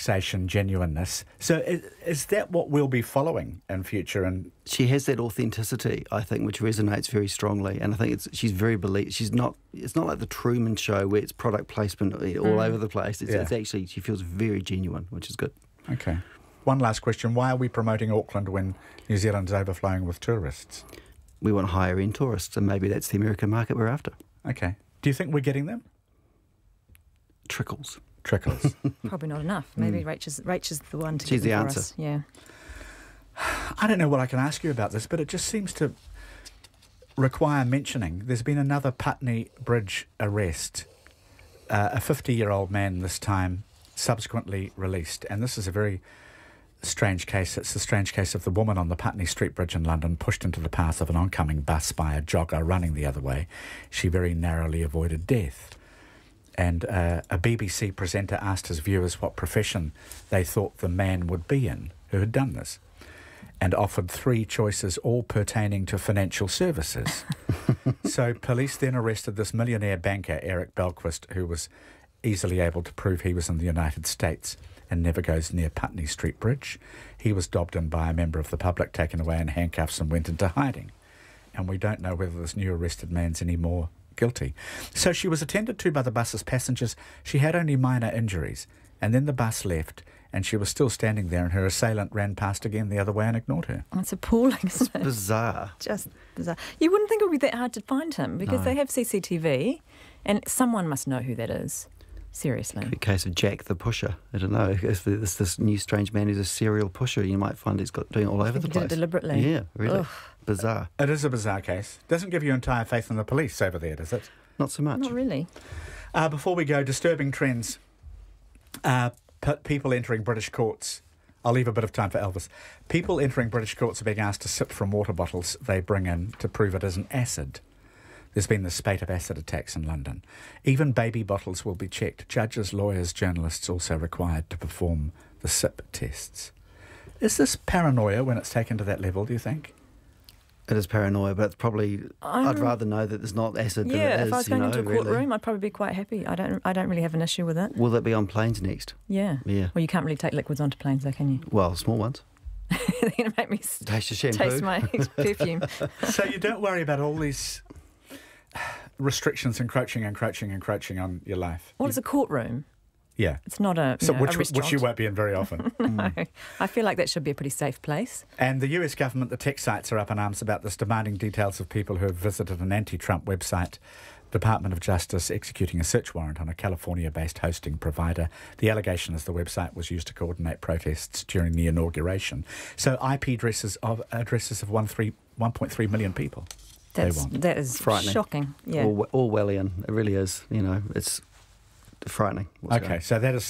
relaxation, genuineness. So is that what we'll be following in future? And she has that authenticity, I think, which resonates very strongly. And I think she's very She's not. It's not like the Truman Show where it's product placement all over the place. It's actually, she feels very genuine, which is good. Okay. One last question. Why are we promoting Auckland when New Zealand's overflowing with tourists? We want higher-end tourists, and maybe that's the American market we're after. Okay. Do you think we're getting them? Trickles. Probably not enough. Maybe Rachel's the one to She's get them the for answer. us. Yeah. I don't know what I can ask you about this, but it just seems to require mentioning. There's been another Putney Bridge arrest. A 50-year-old man this time, subsequently released. And this is a very strange case. It's the strange case of the woman on the Putney Street Bridge in London pushed into the path of an oncoming bus by a jogger running the other way. She very narrowly avoided death. And a BBC presenter asked his viewers what profession they thought the man would be in who had done this, and offered 3 choices, all pertaining to financial services. So police then arrested this millionaire banker, Eric Belquist, who was easily able to prove he was in the United States and never goes near Putney Street Bridge. He was dobbed in by a member of the public, taken away in handcuffs and went into hiding. And we don't know whether this new arrested man's any more guilty. So she was attended to by the bus's passengers. She had only minor injuries. And then the bus left, and she was still standing there, and her assailant ran past again the other way and ignored her. It's appalling, isn't it? Bizarre. Just bizarre. You wouldn't think it would be that hard to find him, because they have CCTV, and someone must know who that is. Seriously. Could be a case of Jack the Pusher. I don't know. If there's this new strange man who's a serial pusher, you might find he's doing it all over the place. He did it deliberately. Yeah, really. Ugh. Bizarre. It is a bizarre case. Doesn't give you entire faith in the police over there, does it? Not so much. Not really. Before we go, disturbing trends. People entering British courts. I'll leave a bit of time for Elvis. People entering British courts are being asked to sip from water bottles they bring in to prove it isn't acid. There's been this spate of acid attacks in London. Even baby bottles will be checked. Judges, lawyers, journalists also required to perform the sip tests. Is this paranoia when it's taken to that level, do you think? It is paranoia, but it's probably... I'd rather know that there's not acid than it is. Yeah, if I was going into a courtroom, really. I'd probably be quite happy. I don't really have an issue with it. Will that be on planes next? Yeah. Yeah. Well, you can't really take liquids onto planes, though, can you? Well, small ones. They're going to make me taste your shampoo. Taste my perfume. So you don't worry about all these restrictions encroaching on your life? Well, it's a courtroom. Yeah. It's not a, so a which restaurant. you won't be in very often. No. I feel like that should be a pretty safe place. And the US government, the tech sites are up in arms about this, demanding details of people who have visited an anti-Trump website. Department of Justice executing a search warrant on a California-based hosting provider. The allegation is the website was used to coordinate protests during the inauguration. So IP addresses of 1.3 million people. That is frightening. Shocking. Yeah. Orwellian. It really is. You know, it's frightening. Okay, so that is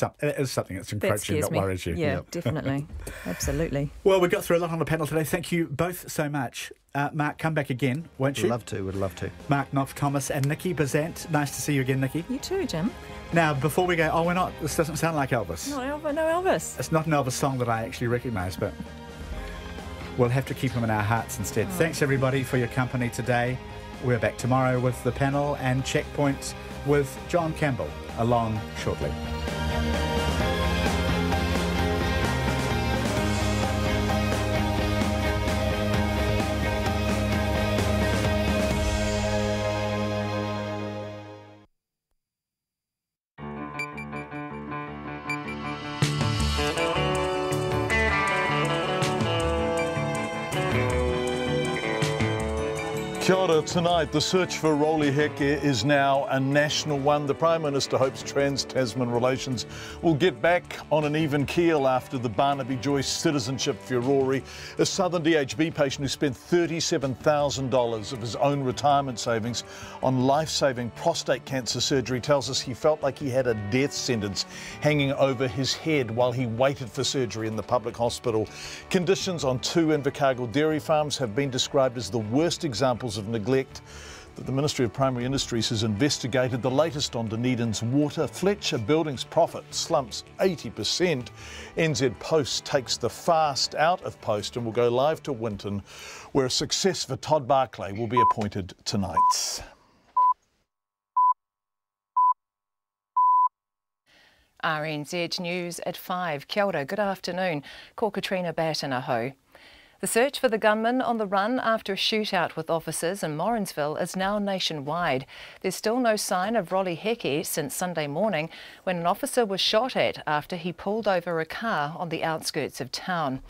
something that's encroaching that worries you. Yeah, definitely. Absolutely. Well, we got through a lot on the panel today. Thank you both so much. Mark, come back again, won't you? Would love to. Mark Knopf-Thomas and Nikki Bazant. Nice to see you again, Nikki. You too, Jim. Now, before we go, this doesn't sound like Elvis. No Elvis. It's not an Elvis song that I actually recognise, but we'll have to keep him in our hearts instead. Oh. Thanks, everybody, for your company today. We're back tomorrow with the panel and Checkpoint with John Campbell along shortly. Kia ora. Tonight, the search for Roly Hickey is now a national one. The Prime Minister hopes trans-Tasman relations will get back on an even keel after the Barnaby Joyce citizenship furore. A Southern DHB patient who spent $37,000 of his own retirement savings on life-saving prostate cancer surgery tells us he felt like he had a death sentence hanging over his head while he waited for surgery in the public hospital. Conditions on 2 Invercargill dairy farms have been described as the worst examples of neglect that the Ministry of Primary Industries has investigated. The latest on Dunedin's water. Fletcher Building's profit slumps 80%. NZ Post takes the fast out of post and will go live to Winton, where a success for Todd Barclay will be appointed tonight. RNZ News at 5. Kia ora, good afternoon. Ko Katrina Bat in a ho. The search for the gunman on the run after a shootout with officers in Morrinsville is now nationwide. There's still no sign of Roly Hickey since Sunday morning when an officer was shot at after he pulled over a car on the outskirts of town.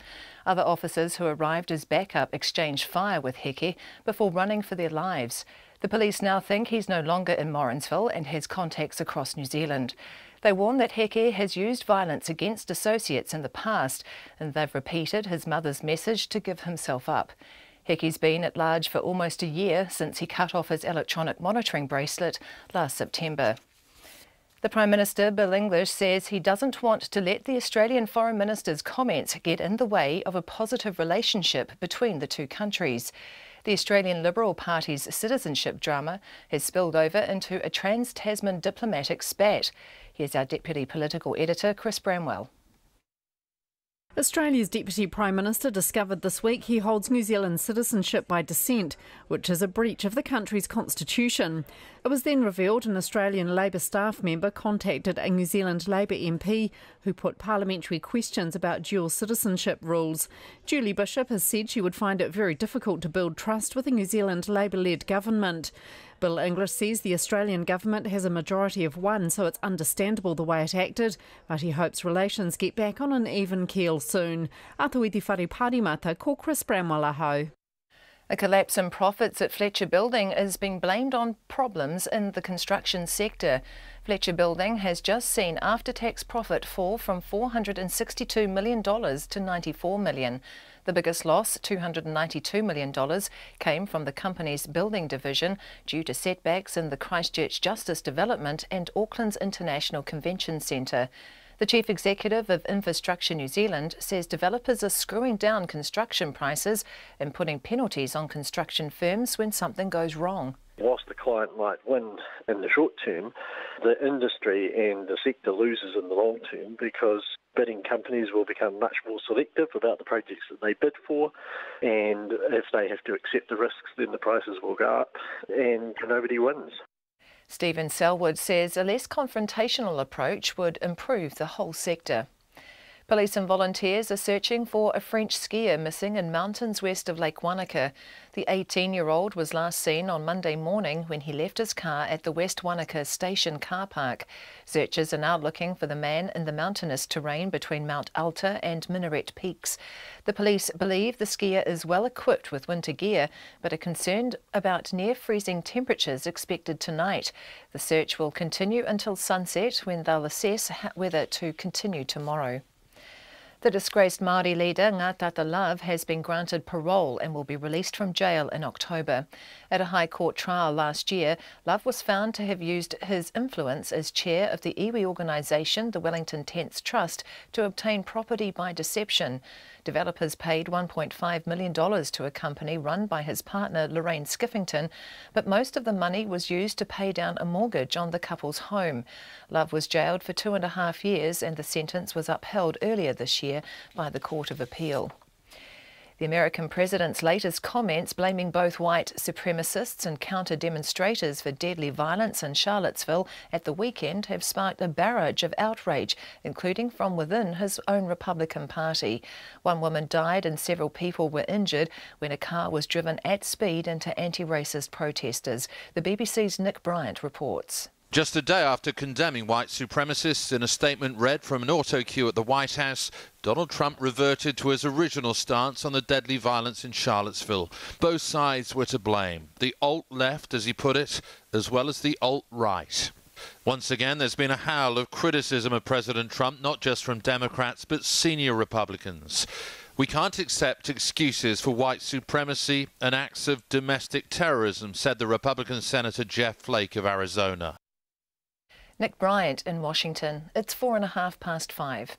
Other officers who arrived as backup exchanged fire with Hickey before running for their lives. The police now think he's no longer in Morrinsville and has contacts across New Zealand. They warn that Hickey has used violence against associates in the past, and they've repeated his mother's message to give himself up. Hickey's been at large for almost a year since he cut off his electronic monitoring bracelet last September. The Prime Minister, Bill English, says he doesn't want to let the Australian Foreign Minister's comments get in the way of a positive relationship between the two countries. The Australian Liberal Party's citizenship drama has spilled over into a trans-Tasman diplomatic spat. Here's our Deputy Political Editor, Chris Bramwell. Australia's Deputy Prime Minister discovered this week he holds New Zealand citizenship by descent, which is a breach of the country's constitution. It was then revealed an Australian Labor staff member contacted a New Zealand Labor MP who put parliamentary questions about dual citizenship rules. Julie Bishop has said she would find it very difficult to build trust with a New Zealand Labor-led government. Bill English says the Australian government has a majority of one, so it's understandable the way it acted, but he hopes relations get back on an even keel soon. Atuiti whare parimata, ko Chris Bramwell aho. A collapse in profits at Fletcher Building is being blamed on problems in the construction sector. Fletcher Building has just seen after-tax profit fall from $462 million to $94 million. The biggest loss, $292 million, came from the company's building division due to setbacks in the Christchurch Justice Development and Auckland's International Convention Centre. The Chief Executive of Investiture New Zealand says developers are screwing down construction prices and putting penalties on construction firms when something goes wrong. Whilst the client might win in the short term, the industry and the sector loses in the long term because bidding companies will become much more selective about the projects that they bid for, and if they have to accept the risks, then the prices will go up and nobody wins. Stephen Selwood says a less confrontational approach would improve the whole sector. Police and volunteers are searching for a French skier missing in mountains west of Lake Wanaka. The 18-year-old was last seen on Monday morning when he left his car at the West Wanaka Station car park. Searchers are now looking for the man in the mountainous terrain between Mount Alta and Minaret Peaks. The police believe the skier is well equipped with winter gear, but are concerned about near-freezing temperatures expected tonight. The search will continue until sunset, when they'll assess whether to continue tomorrow. The disgraced Māori leader Ngā Tata Love has been granted parole and will be released from jail in October. At a High Court trial last year, Love was found to have used his influence as chair of the iwi organisation, the Wellington Tents Trust, to obtain property by deception. Developers paid $1.5 million to a company run by his partner Lorraine Skiffington, but most of the money was used to pay down a mortgage on the couple's home. Love was jailed for 2.5 years and the sentence was upheld earlier this year by the Court of Appeal. The American president's latest comments blaming both white supremacists and counter-demonstrators for deadly violence in Charlottesville at the weekend have sparked a barrage of outrage, including from within his own Republican Party. One woman died and several people were injured when a car was driven at speed into anti-racist protesters. The BBC's Nick Bryant reports. Just a day after condemning white supremacists in a statement read from an auto queue at the White House, Donald Trump reverted to his original stance on the deadly violence in Charlottesville. Both sides were to blame, the alt-left, as he put it, as well as the alt-right. Once again, there's been a howl of criticism of President Trump, not just from Democrats, but senior Republicans. We can't accept excuses for white supremacy and acts of domestic terrorism, said the Republican Senator Jeff Flake of Arizona. Nick Bryant in Washington. It's 5:04.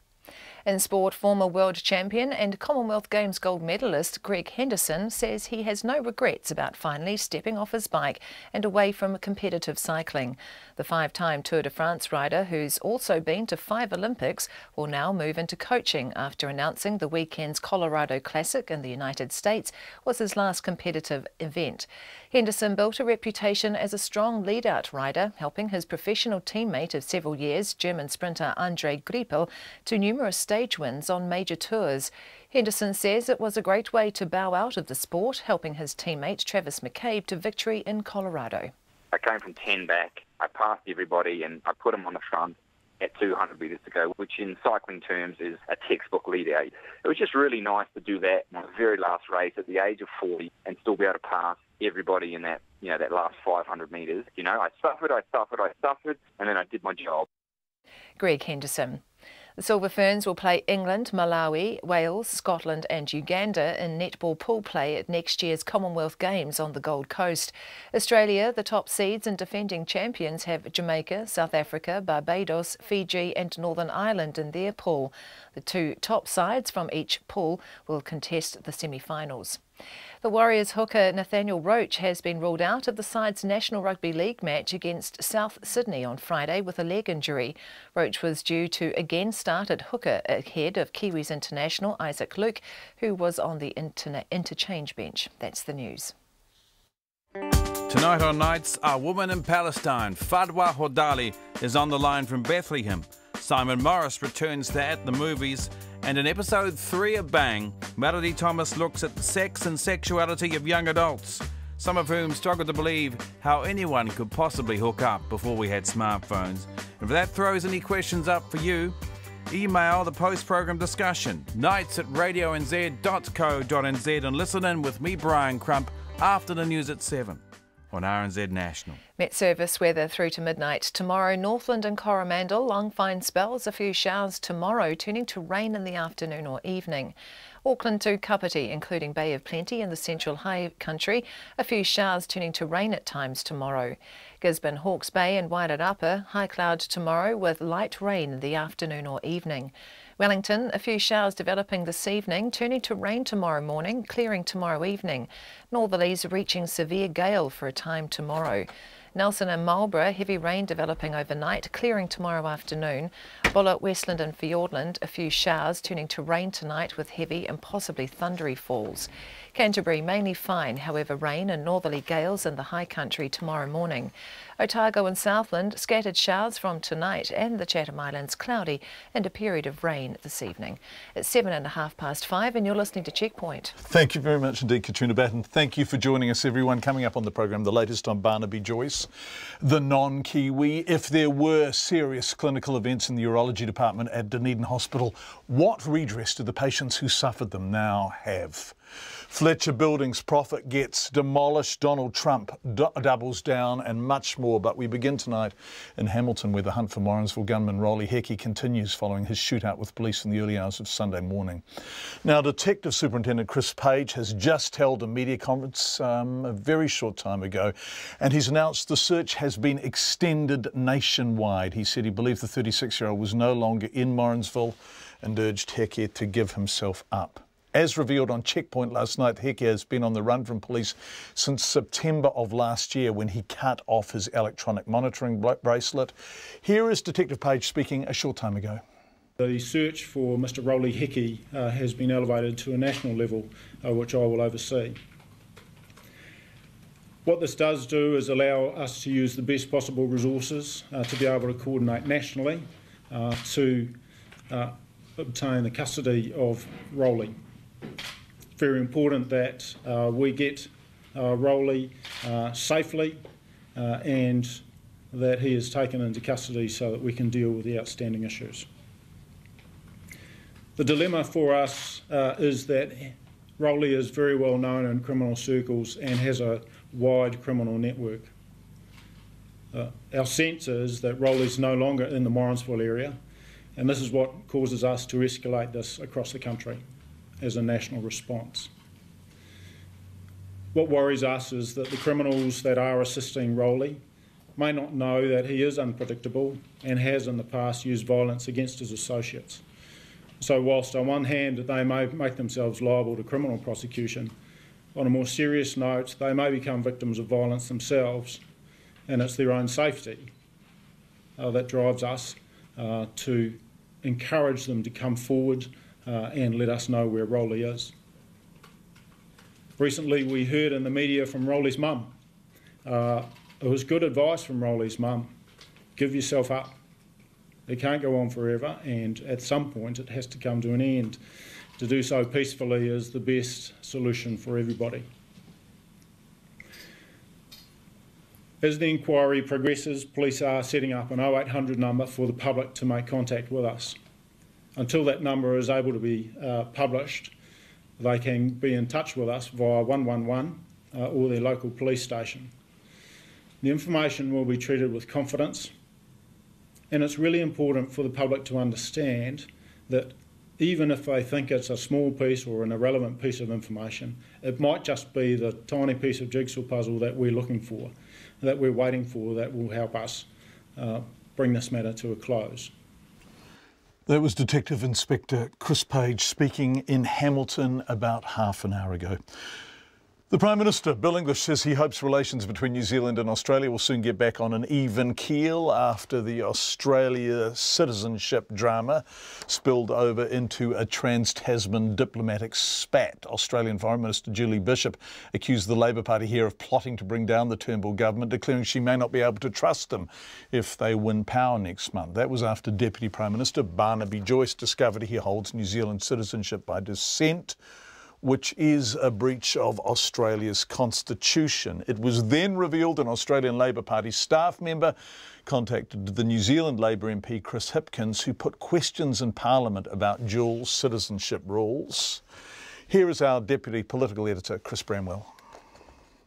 In sport, former world champion and Commonwealth Games gold medalist Greg Henderson says he has no regrets about finally stepping off his bike and away from competitive cycling. The 5-time Tour de France rider, who's also been to 5 Olympics, will now move into coaching after announcing the weekend's Colorado Classic in the United States was his last competitive event. Henderson built a reputation as a strong lead-out rider, helping his professional teammate of several years, German sprinter Andre Greipel, to numerous stage wins on major tours. Henderson says it was a great way to bow out of the sport, helping his teammate Travis McCabe to victory in Colorado. I came from 10 back, I passed everybody and I put him on the front at 200 metres to go, which in cycling terms is a textbook lead out. It was just really nice to do that in my very last race at the age of 40 and still be able to pass everybody in that, that last 500 metres. I suffered, and then I did my job. Greg Henderson. The Silver Ferns will play England, Malawi, Wales, Scotland and Uganda in netball pool play at next year's Commonwealth Games on the Gold Coast. Australia, the top seeds and defending champions, have Jamaica, South Africa, Barbados, Fiji and Northern Ireland in their pool. The 2 top sides from each pool will contest the semi-finals. The Warriors hooker Nathaniel Roach has been ruled out of the side's National Rugby League match against South Sydney on Friday with a leg injury. Roach was due to again start at hooker ahead of Kiwis international Isaac Luke, who was on the interchange bench. That's the news. Tonight on Nights, our woman in Palestine, Fadwa Hodali, is on the line from Bethlehem. Simon Morris returns to At the Movies. And in episode 3 of Bang, Melody Thomas looks at the sex and sexuality of young adults, some of whom struggle to believe how anyone could possibly hook up before we had smartphones. If that throws any questions up for you, email the post-program discussion, nights@radionz.co.nz, and listen in with me, Brian Crump, after the news at 7 on RNZ National. Met Service weather through to midnight. Tomorrow, Northland and Coromandel, long fine spells, a few showers tomorrow, turning to rain in the afternoon or evening. Auckland to Kapiti, including Bay of Plenty in the central high country, a few showers turning to rain at times tomorrow. Gisborne, Hawke's Bay and Wairakapa, high cloud tomorrow with light rain in the afternoon or evening. Wellington, a few showers developing this evening, turning to rain tomorrow morning, clearing tomorrow evening. Northerlies reaching severe gale for a time tomorrow. Nelson and Marlborough, heavy rain developing overnight, clearing tomorrow afternoon. Bulla, Westland and Fiordland, a few showers turning to rain tonight with heavy and possibly thundery falls. Canterbury, mainly fine, however rain and northerly gales in the high country tomorrow morning. Otago and Southland, scattered showers from tonight, and the Chatham Islands cloudy and a period of rain this evening. It's 5:05 and you're listening to Checkpoint. Thank you very much indeed, Katrina Batten. Thank you for joining us, everyone. Coming up on the program, the latest on Barnaby Joyce, the non-Kiwi. If there were serious clinical events in the urology department at Dunedin Hospital, what redress do the patients who suffered them now have? Fletcher Building's profit gets demolished, Donald Trump doubles down, and much more. But we begin tonight in Hamilton, where the hunt for Morrinsville gunman Roly Hickey continues following his shootout with police in the early hours of Sunday morning. Now, Detective Superintendent Chris Page has just held a media conference a very short time ago, and he's announced the search has been extended nationwide. He said he believed the 36-year-old was no longer in Morrinsville and urged Hickey to give himself up. As revealed on Checkpoint last night, Hickey has been on the run from police since September of last year, when he cut off his electronic monitoring bracelet. Here is Detective Page speaking a short time ago. The search for Mr. Roly Hickey has been elevated to a national level, which I will oversee. What this does do is allow us to use the best possible resources to be able to coordinate nationally to obtain the custody of Roly. Very important that we get Roly safely and that he is taken into custody so that we can deal with the outstanding issues. The dilemma for us is that Roly is very well known in criminal circles and has a wide criminal network. Our sense is that Roly is no longer in the Morrinsville area, and this is what causes us to escalate this across the country as a national response. What worries us is that the criminals that are assisting Roly may not know that he is unpredictable and has in the past used violence against his associates. So whilst on one hand they may make themselves liable to criminal prosecution, on a more serious note, they may become victims of violence themselves, and it's their own safety that drives us to encourage them to come forward and let us know where Roly is. Recently we heard in the media from Roly's mum. It was good advice from Roly's mum. Give yourself up. It can't go on forever, and at some point it has to come to an end. To do so peacefully is the best solution for everybody. As the inquiry progresses, police are setting up an 0800 number for the public to make contact with us. Until that number is able to be published, they can be in touch with us via 111 or their local police station. The information will be treated with confidence, and it's really important for the public to understand that even if they think it's a small piece or an irrelevant piece of information, it might just be the tiny piece of jigsaw puzzle that we're looking for, that we're waiting for, that will help us bring this matter to a close. That was Detective Inspector Chris Page speaking in Hamilton about half an hour ago. The Prime Minister, Bill English, says he hopes relations between New Zealand and Australia will soon get back on an even keel after the Australia citizenship drama spilled over into a trans-Tasman diplomatic spat. Australian Foreign Minister Julie Bishop accused the Labor Party here of plotting to bring down the Turnbull government, declaring she may not be able to trust them if they win power next month. That was after Deputy Prime Minister Barnaby Joyce discovered he holds New Zealand citizenship by descent, which is a breach of Australia's constitution. It was then revealed an Australian Labor Party staff member contacted the New Zealand Labor MP Chris Hipkins, who put questions in Parliament about dual citizenship rules. Here is our Deputy Political Editor, Chris Bramwell.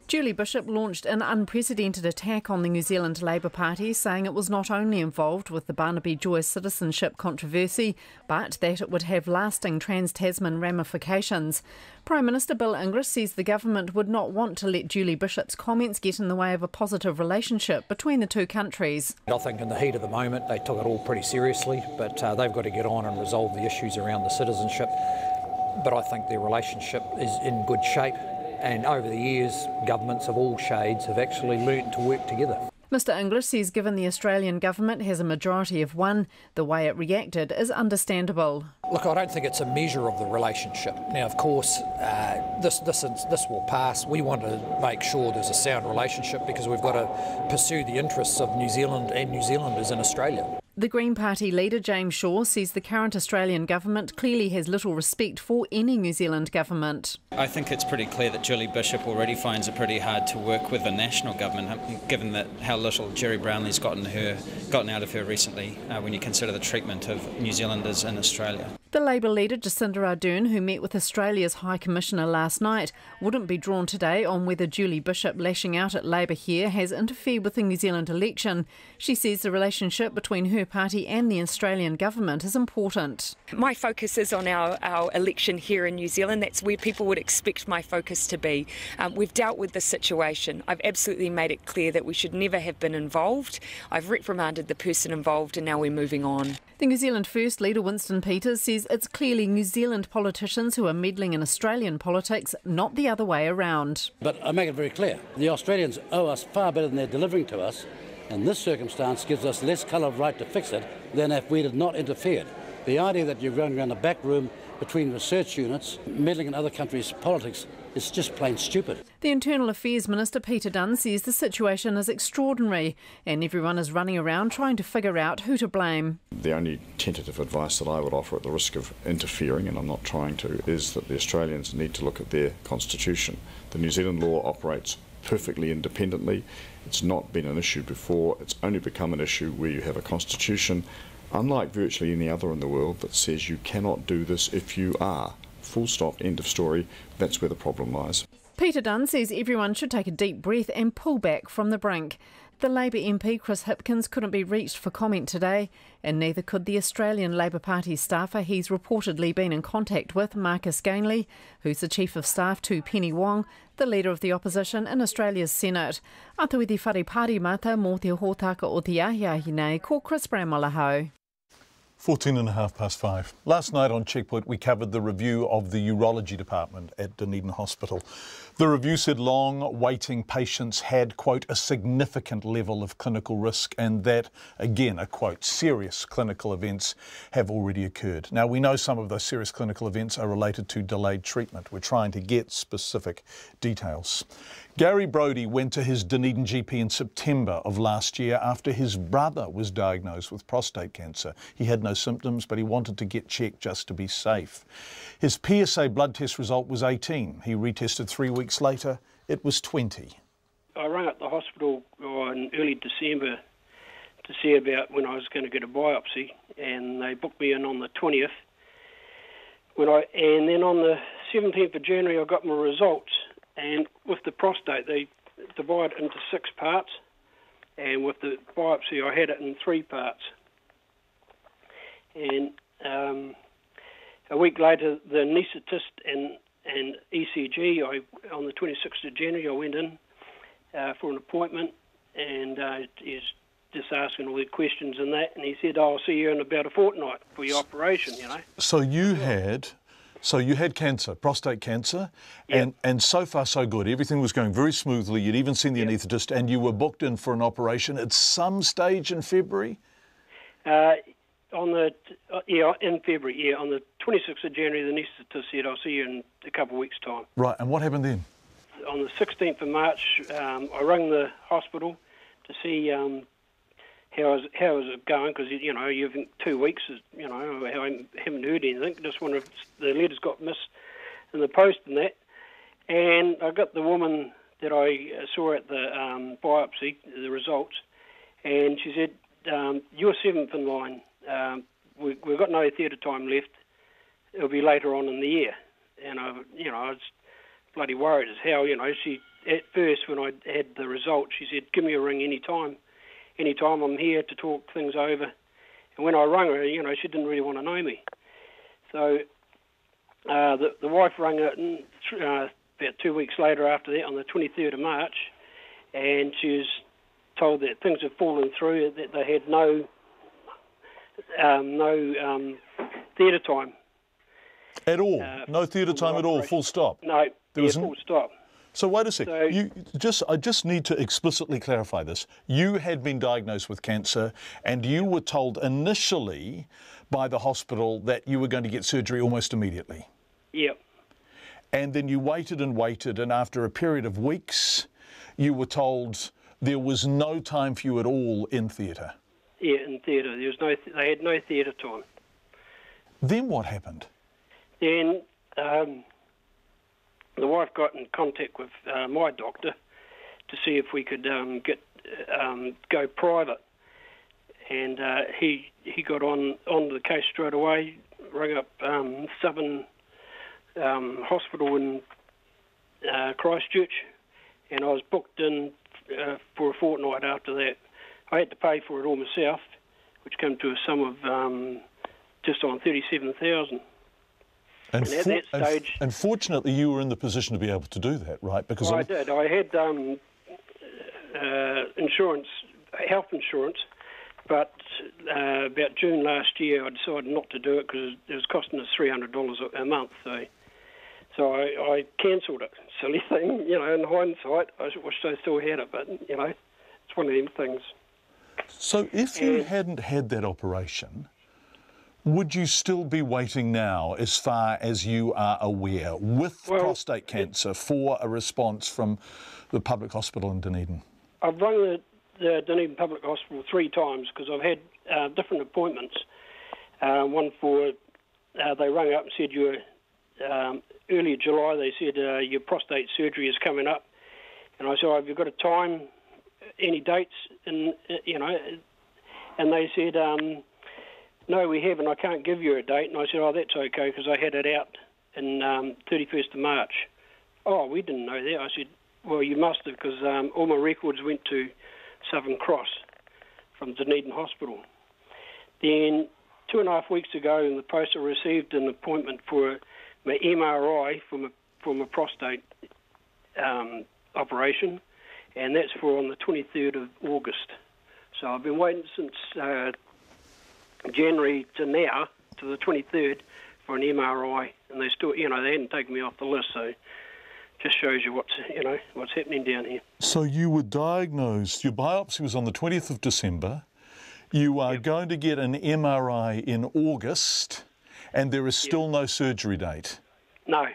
Julie Bishop launched an unprecedented attack on the New Zealand Labor Party, saying it was not only involved with the Barnaby Joyce citizenship controversy, but that it would have lasting trans-Tasman ramifications. Prime Minister Bill English says the government would not want to let Julie Bishop's comments get in the way of a positive relationship between the two countries. I think in the heat of the moment they took it all pretty seriously, but they've got to get on and resolve the issues around the citizenship. But I think their relationship is in good shape. And over the years, governments of all shades have actually learnt to work together. Mr English says given the Australian government has a majority of one, the way it reacted is understandable. Look, I don't think it's a measure of the relationship. Now, of course, this will pass. We want to make sure there's a sound relationship because we've got to pursue the interests of New Zealand and New Zealanders in Australia. The Green Party leader, James Shaw, says the current Australian government clearly has little respect for any New Zealand government. I think it's pretty clear that Julie Bishop already finds it pretty hard to work with the national government, given that how little Jerry Brownlee's gotten out of her recently, when you consider the treatment of New Zealanders in Australia. The Labour leader, Jacinda Ardern, who met with Australia's High Commissioner last night, wouldn't be drawn today on whether Julie Bishop lashing out at Labour here has interfered with the New Zealand election. She says the relationship between her party and the Australian government is important. My focus is on our election here in New Zealand. That's where people would expect my focus to be. We've dealt with the situation. I've absolutely made it clear that we should never have been involved. I've reprimanded the person involved and now we're moving on. The New Zealand First leader, Winston Peters, says it's clearly New Zealand politicians who are meddling in Australian politics, not the other way around. But I make it very clear, the Australians owe us far better than they're delivering to us, and this circumstance gives us less colour of right to fix it than if we had not interfered. The idea that you're going around a back room between research units, meddling in other countries' politics, is just plain stupid. The Internal Affairs Minister, Peter Dunn, says the situation is extraordinary and everyone is running around trying to figure out who to blame. The only tentative advice that I would offer at the risk of interfering, and I'm not trying to, is that the Australians need to look at their constitution. The New Zealand law operates perfectly independently. It's not been an issue before. It's only become an issue where you have a constitution, unlike virtually any other in the world, that says you cannot do this if you are. Full stop, end of story. That's where the problem lies. Peter Dunn says everyone should take a deep breath and pull back from the brink. The Labour MP Chris Hipkins couldn't be reached for comment today, and neither could the Australian Labour Party staffer he's reportedly been in contact with, Marcus Gainley, who's the Chief of Staff to Penny Wong, the Leader of the Opposition in Australia's Senate. Atuidi whare pārimata mō te hōtaka o te ahiahi nei, ko Chris Bramwell ahau. 5:14. Last night on Checkpoint we covered the review of the urology department at Dunedin Hospital. The review said long waiting patients had, quote, a significant level of clinical risk and that, again, a quote, serious clinical events have already occurred. Now we know some of those serious clinical events are related to delayed treatment. We're trying to get specific details. Gary Brodie went to his Dunedin GP in September of last year after his brother was diagnosed with prostate cancer. He had no symptoms, but he wanted to get checked just to be safe. His PSA blood test result was 18. He retested 3 weeks later. It was 20. I rang up the hospital in early December to see about when I was going to get a biopsy, and they booked me in on the 20th. And then on the 17th of January, I got my results. And with the prostate, they divide into 6 parts. And with the biopsy, I had it in 3 parts. And a week later, the anaesthetist and ECG, on the 26th of January, I went in for an appointment. And he's just asking all the questions and that. And he said, I'll see you in about a fortnight for your operation, you know. So you had cancer, prostate cancer, Yep. and so far so good. Everything was going very smoothly. You'd even seen the anaesthetist, and you were booked in for an operation at some stage in February? In February, on the 26th of January, the anaesthetist said, I'll see you in a couple of weeks' time. Right, and what happened then? On the 16th of March, I rang the hospital to see how is it going, because, you know, you've 2 weeks, you know, I haven't heard anything. Just wonder if the letters got missed in the post and that. And I got the woman that I saw at the biopsy, the results, and she said, you're 7th in line. We've got no theatre time left. It'll be later on in the year. And I was bloody worried as hell. You know, at first when I had the result, she said, give me a ring anytime. Anytime I'm here to talk things over. And when I rang her, you know, she didn't really want to know me. So the wife rang her about 2 weeks later after that, on the 23rd of March, and she was told that things had fallen through, that they had no theatre time. At all? No theatre time at all, full stop? No, full stop. So wait a sec. I just need to explicitly clarify this. You had been diagnosed with cancer, and you were told initially by the hospital that you were going to get surgery almost immediately. Yep. And then you waited and waited, and after a period of weeks, you were told there was no time for you at all in theatre. Yeah, in theatre. They had no theatre time. Then what happened? Then the wife got in contact with my doctor to see if we could go private, and he got onto the case straight away. Rang up Southern Hospital in Christchurch, and I was booked in for a fortnight after that. I had to pay for it all myself, which came to a sum of just on $37,000. And at that stage, fortunately, you were in the position to be able to do that, right? Because I did. I had insurance, health insurance, but about June last year, I decided not to do it because it was costing us $300 a month. So I cancelled it. Silly thing, you know. In hindsight, I wish I still had it, but you know, it's one of them things. So if you hadn't had that operation, would you still be waiting now, as far as you are aware, with prostate cancer for a response from the public hospital in Dunedin? I've rung the Dunedin Public Hospital 3 times because I've had different appointments. One for, they rang up and said early July, they said your prostate surgery is coming up. And I said, have you got a time, any dates? And, you know, and they said, no, we haven't. I can't give you a date. And I said, that's okay, because I had it out in 31st of March. Oh, we didn't know that. I said, well, you must have, because all my records went to Southern Cross from Dunedin Hospital. Then 2.5 weeks ago in the post, I received an appointment for my MRI for my prostate operation, and that's for on the 23rd of August. So I've been waiting since January to now, to the 23rd, for an MRI, and they still, you know, they hadn't taken me off the list, so just shows you what's happening down here. So you were diagnosed, your biopsy was on the 20th of December, you are going to get an MRI in August, and there is still no surgery date. No.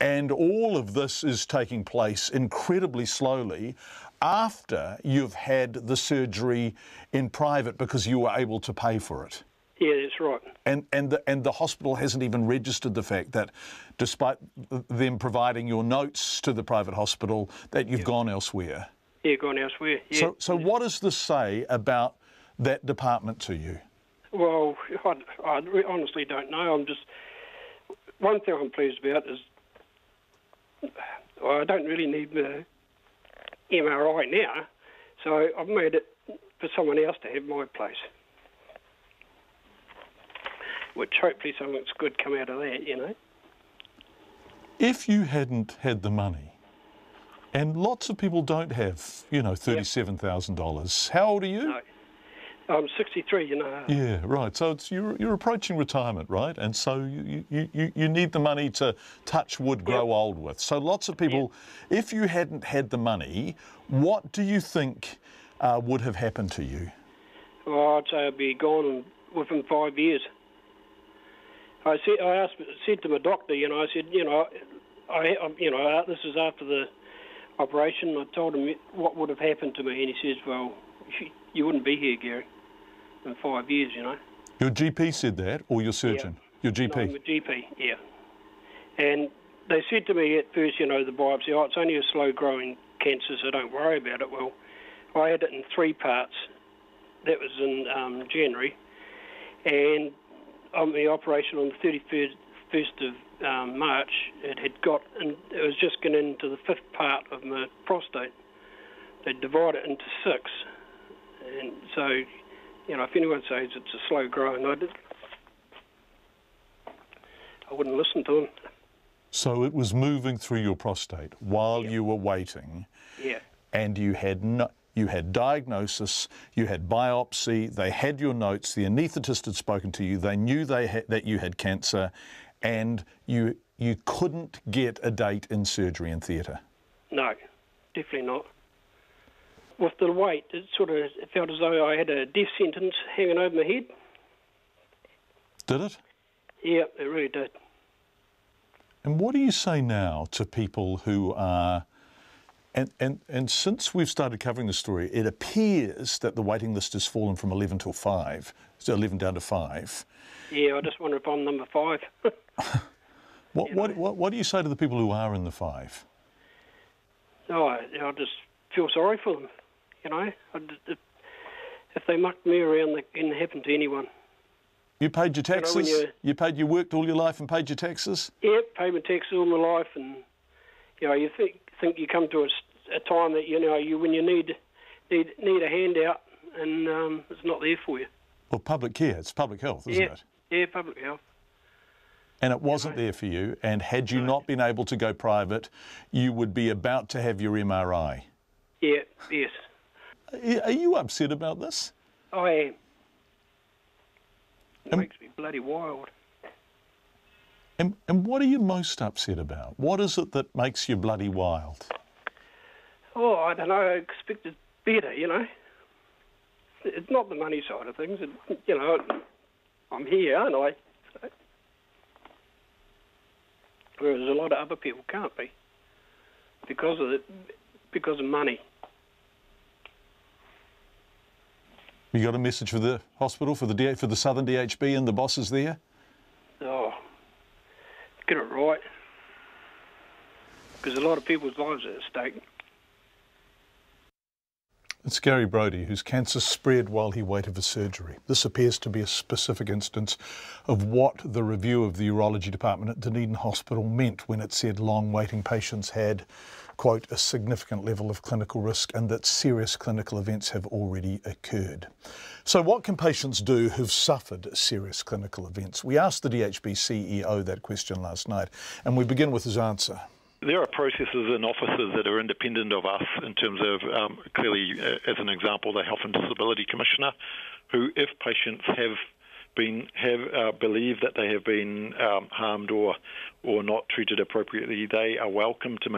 And all of this is taking place incredibly slowly after you've had the surgery in private because you were able to pay for it. Yeah, that's right. And the hospital hasn't even registered the fact that, despite them providing your notes to the private hospital, that you've gone elsewhere. Yeah, gone elsewhere. Yeah. So what does this say about that department to you? Well, I honestly don't know. One thing I'm pleased about is I don't really need the MRI now, so I've made it for someone else to have my place. Which hopefully something's good come out of that, you know. If you hadn't had the money, and lots of people don't have, you know, $37,000, how old are you? No. I'm 63, you know. Yeah, right. So you're approaching retirement, right? And so you need the money to, touch wood, grow old with. So lots of people, if you hadn't had the money, what do you think would have happened to you? Well, I'd say I'd be gone within 5 years. I said to my doctor, you know, I said, you know, this is after the operation. I told him what would have happened to me, and he says, well, you wouldn't be here, Gary, in 5 years, you know. Your GP said that, or your surgeon? Yeah. Your GP? No, my GP, yeah. And they said to me at first, you know, the biopsy, it's only a slow-growing cancer, so don't worry about it. Well, I had it in 3 parts. That was in January. And on the operation on the 31st of March, it was just getting into the 5th part of my prostate. They divide it into 6. And so, you know, if anyone says it's a slow growing, I wouldn't listen to them. So it was moving through your prostate while you were waiting. Yeah. And you had diagnosis, you had biopsy, they had your notes, the anaesthetist had spoken to you, they knew that you had cancer, and you couldn't get a date in surgery and theatre? No, definitely not. With the weight, it felt as though I had a death sentence hanging over my head. Did it? Yeah, it really did. And what do you say now to people who are... And since we've started covering the story, it appears that the waiting list has fallen from 11 to 5, so 11 down to 5. Yeah, I just wonder if I'm number 5. What do you say to the people who are in the 5? Oh, I just feel sorry for them, you know. If they mucked me around, it can happen to anyone. You paid your taxes? You worked all your life and paid your taxes? Yeah, paid my taxes all my life, and you know, you think you come to a time that when you need a handout, and it's not there for you. Well, public care, it's public health, isn't it? Yeah, public health. And it wasn't there for you, and had you not been able to go private, you would be about to have your MRI. Yeah, yes. Are you upset about this? I am. It makes me bloody wild. And what are you most upset about? What is it that makes you bloody wild? Oh, I don't know. I expected better, you know. It's not the money side of things. You know, I'm here, aren't I? So, whereas a lot of other people can't be because of money. You got a message for the hospital, for the Southern DHB and the bosses there? Oh, get it right. Because a lot of people's lives are at stake. It's Gary Brodie, whose cancer spread while he waited for surgery. This appears to be a specific instance of what the review of the urology department at Dunedin Hospital meant when it said long waiting patients had, quote, a significant level of clinical risk and that serious clinical events have already occurred. So what can patients do who've suffered serious clinical events? We asked the DHB CEO that question last night, and we begin with his answer. There are processes and offices that are independent of us in terms of, clearly, as an example, the Health and Disability Commissioner, who, if patients believe that they have been harmed or not treated appropriately, they are welcome to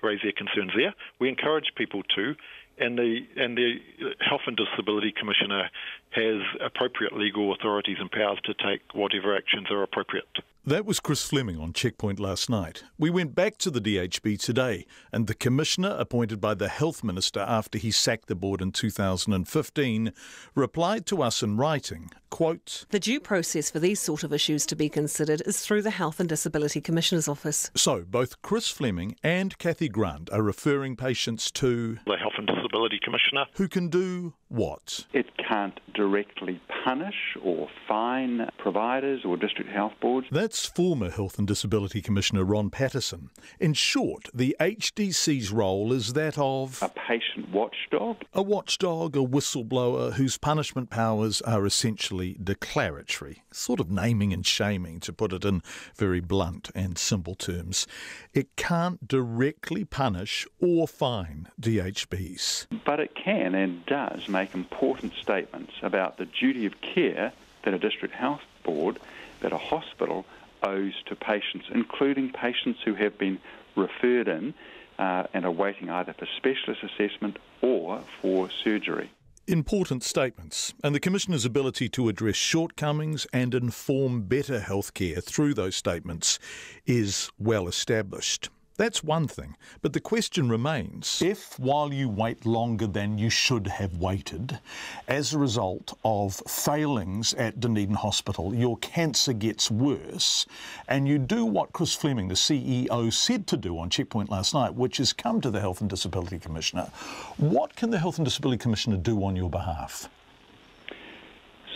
raise their concerns there. We encourage people to, and the Health and Disability Commissioner has appropriate legal authorities and powers to take whatever actions are appropriate. That was Chris Fleming on Checkpoint last night. We went back to the DHB today, and the Commissioner appointed by the Health Minister after he sacked the board in 2015 replied to us in writing, quote, "The due process for these sort of issues to be considered is through the Health and Disability Commissioner's office." So both Chris Fleming and Kathy Grant are referring patients to the Health and Disability Commissioner, who can do what? It can't directly punish or fine providers or district health boards. That's former Health and Disability Commissioner Ron Patterson. In short, the HDC's role is that of a patient watchdog. A watchdog, a whistleblower whose punishment powers are essentially declaratory, sort of naming and shaming, to put it in very blunt and simple terms. It can't directly punish or fine DHBs. But it can and does make important statements about the duty of care that a district health board, that a hospital owes to patients, including patients who have been referred in and are waiting either for specialist assessment or for surgery. Important statements, and the Commissioner's ability to address shortcomings and inform better healthcare through those statements is well established. That's one thing, but the question remains, if while you wait longer than you should have waited, as a result of failings at Dunedin Hospital, your cancer gets worse, and you do what Chris Fleming, the CEO, said to do on Checkpoint last night, which is come to the Health and Disability Commissioner, what can the Health and Disability Commissioner do on your behalf?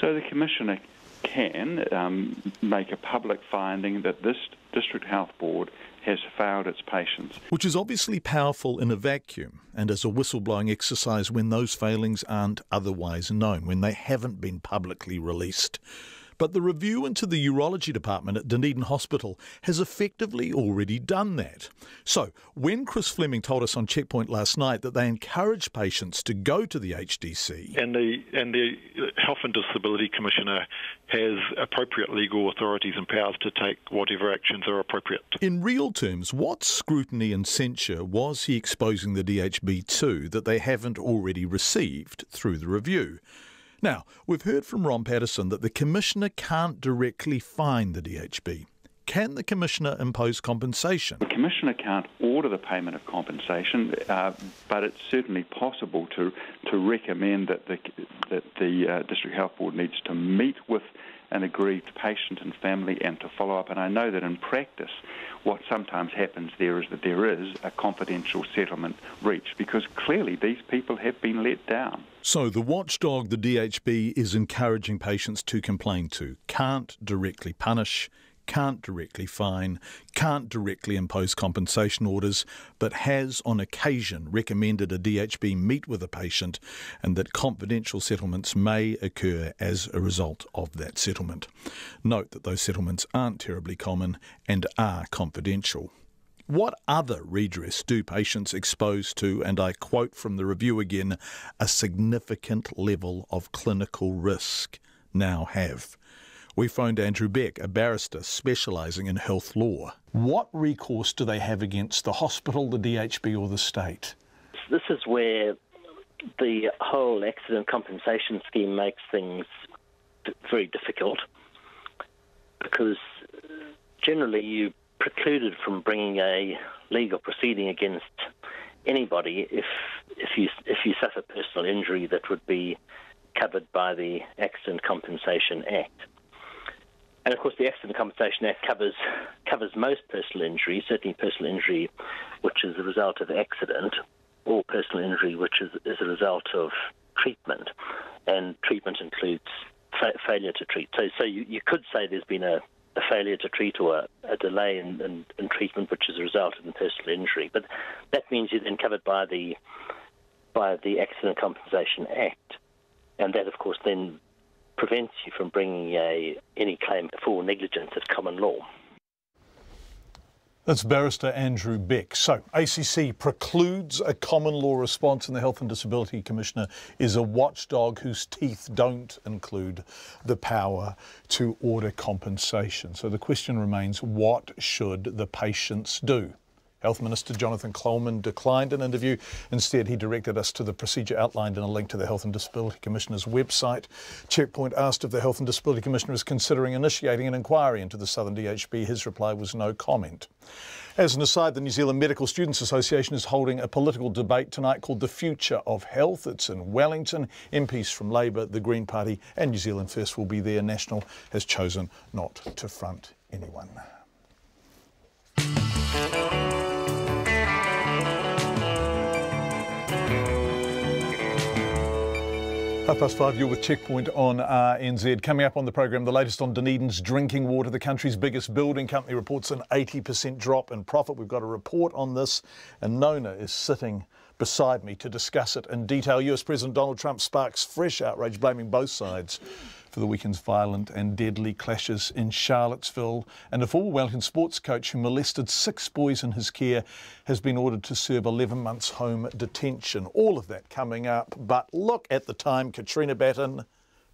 So the Commissioner can make a public finding that this District Health Board has failed its patients. Which is obviously powerful in a vacuum and as a whistleblowing exercise when those failings aren't otherwise known, when they haven't been publicly released. But the review into the urology department at Dunedin Hospital has effectively already done that. So, when Chris Fleming told us on Checkpoint last night that they encourage patients to go to the HDC... And the Health and Disability Commissioner has appropriate legal authorities and powers to take whatever actions are appropriate. In real terms, what scrutiny and censure was he exposing the DHB to that they haven't already received through the review? Now, we've heard from Ron Patterson that the Commissioner can't directly fine the DHB. Can the Commissioner impose compensation? The Commissioner can't order the payment of compensation, but it's certainly possible to recommend that the District Health Board needs to meet with an aggrieved patient and family and to follow up. And I know that in practice, what sometimes happens there is that there is a confidential settlement reached because clearly these people have been let down. So the watchdog the DHB is encouraging patients to complain to can't directly punish, can't directly fine, can't directly impose compensation orders, but has on occasion recommended a DHB meet with a patient and that confidential settlements may occur as a result of that settlement. Note that those settlements aren't terribly common and are confidential. What other redress do patients exposed to, and I quote from the review again, a significant level of clinical risk now have? We phoned Andrew Beck, a barrister specialising in health law. What recourse do they have against the hospital, the DHB or the state? This is where the whole accident compensation scheme makes things very difficult because generally you precluded from bringing a legal proceeding against anybody if you suffer personal injury that would be covered by the Accident Compensation Act. And of course, the Accident Compensation Act covers most personal injury, certainly personal injury which is a result of accident, or personal injury which is a result of treatment. And treatment includes failure to treat. So you could say there's been a failure to treat or a delay in treatment which is a result of a personal injury. But that means you're then covered by the Accident Compensation Act. And that, of course, then prevents you from bringing any claim for negligence at common law. That's Barrister Andrew Beck. So, ACC precludes a common law response, and the Health and Disability Commissioner is a watchdog whose teeth don't include the power to order compensation. So the question remains, what should the patients do? Health Minister Jonathan Coleman declined an interview. Instead, he directed us to the procedure outlined in a link to the Health and Disability Commissioner's website. Checkpoint asked if the Health and Disability Commissioner is considering initiating an inquiry into the Southern DHB. His reply was no comment. As an aside, the New Zealand Medical Students Association is holding a political debate tonight called The Future of Health. It's in Wellington. MPs from Labour, the Green Party and New Zealand First will be there. National has chosen not to front anyone. 5:05, you're with Checkpoint on RNZ. Coming up on the programme, the latest on Dunedin's drinking water. The country's biggest building company reports an 80% drop in profit. We've got a report on this, and Nona is sitting beside me to discuss it in detail. US President Donald Trump sparks fresh outrage, blaming both sides for the weekend's violent and deadly clashes in Charlottesville. And a former Wellington sports coach who molested 6 boys in his care has been ordered to serve 11 months home detention. All of that coming up. But look at the time, Katrina Batten.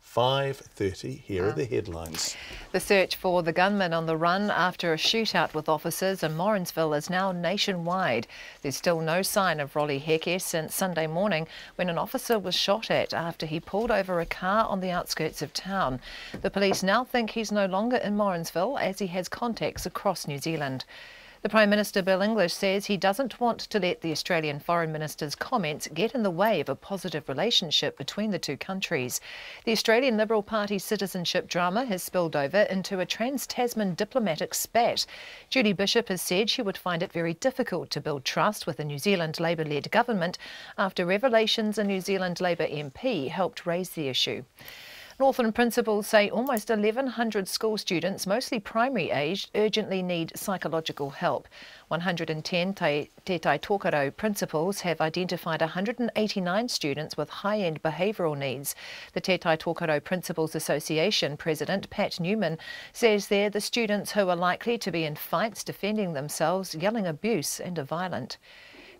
5:30. Here are the headlines. The search for the gunman on the run after a shootout with officers in Morrinsville is now nationwide. There's still no sign of Roly Hickey since Sunday morning when an officer was shot at after he pulled over a car on the outskirts of town. The police now think he's no longer in Morrinsville as he has contacts across New Zealand. The Prime Minister Bill English says he doesn't want to let the Australian Foreign Minister's comments get in the way of a positive relationship between the two countries. The Australian Liberal Party citizenship drama has spilled over into a trans-Tasman diplomatic spat. Julie Bishop has said she would find it very difficult to build trust with a New Zealand Labour-led government after revelations a New Zealand Labour MP helped raise the issue. Northern principals say almost 1,100 school students, mostly primary-aged, urgently need psychological help. 110 Te Tai Tokoro principals have identified 189 students with high-end behavioural needs. The Te Tai Tokoro Principals Association President Pat Newman says they're the students who are likely to be in fights, defending themselves, yelling abuse and are violent.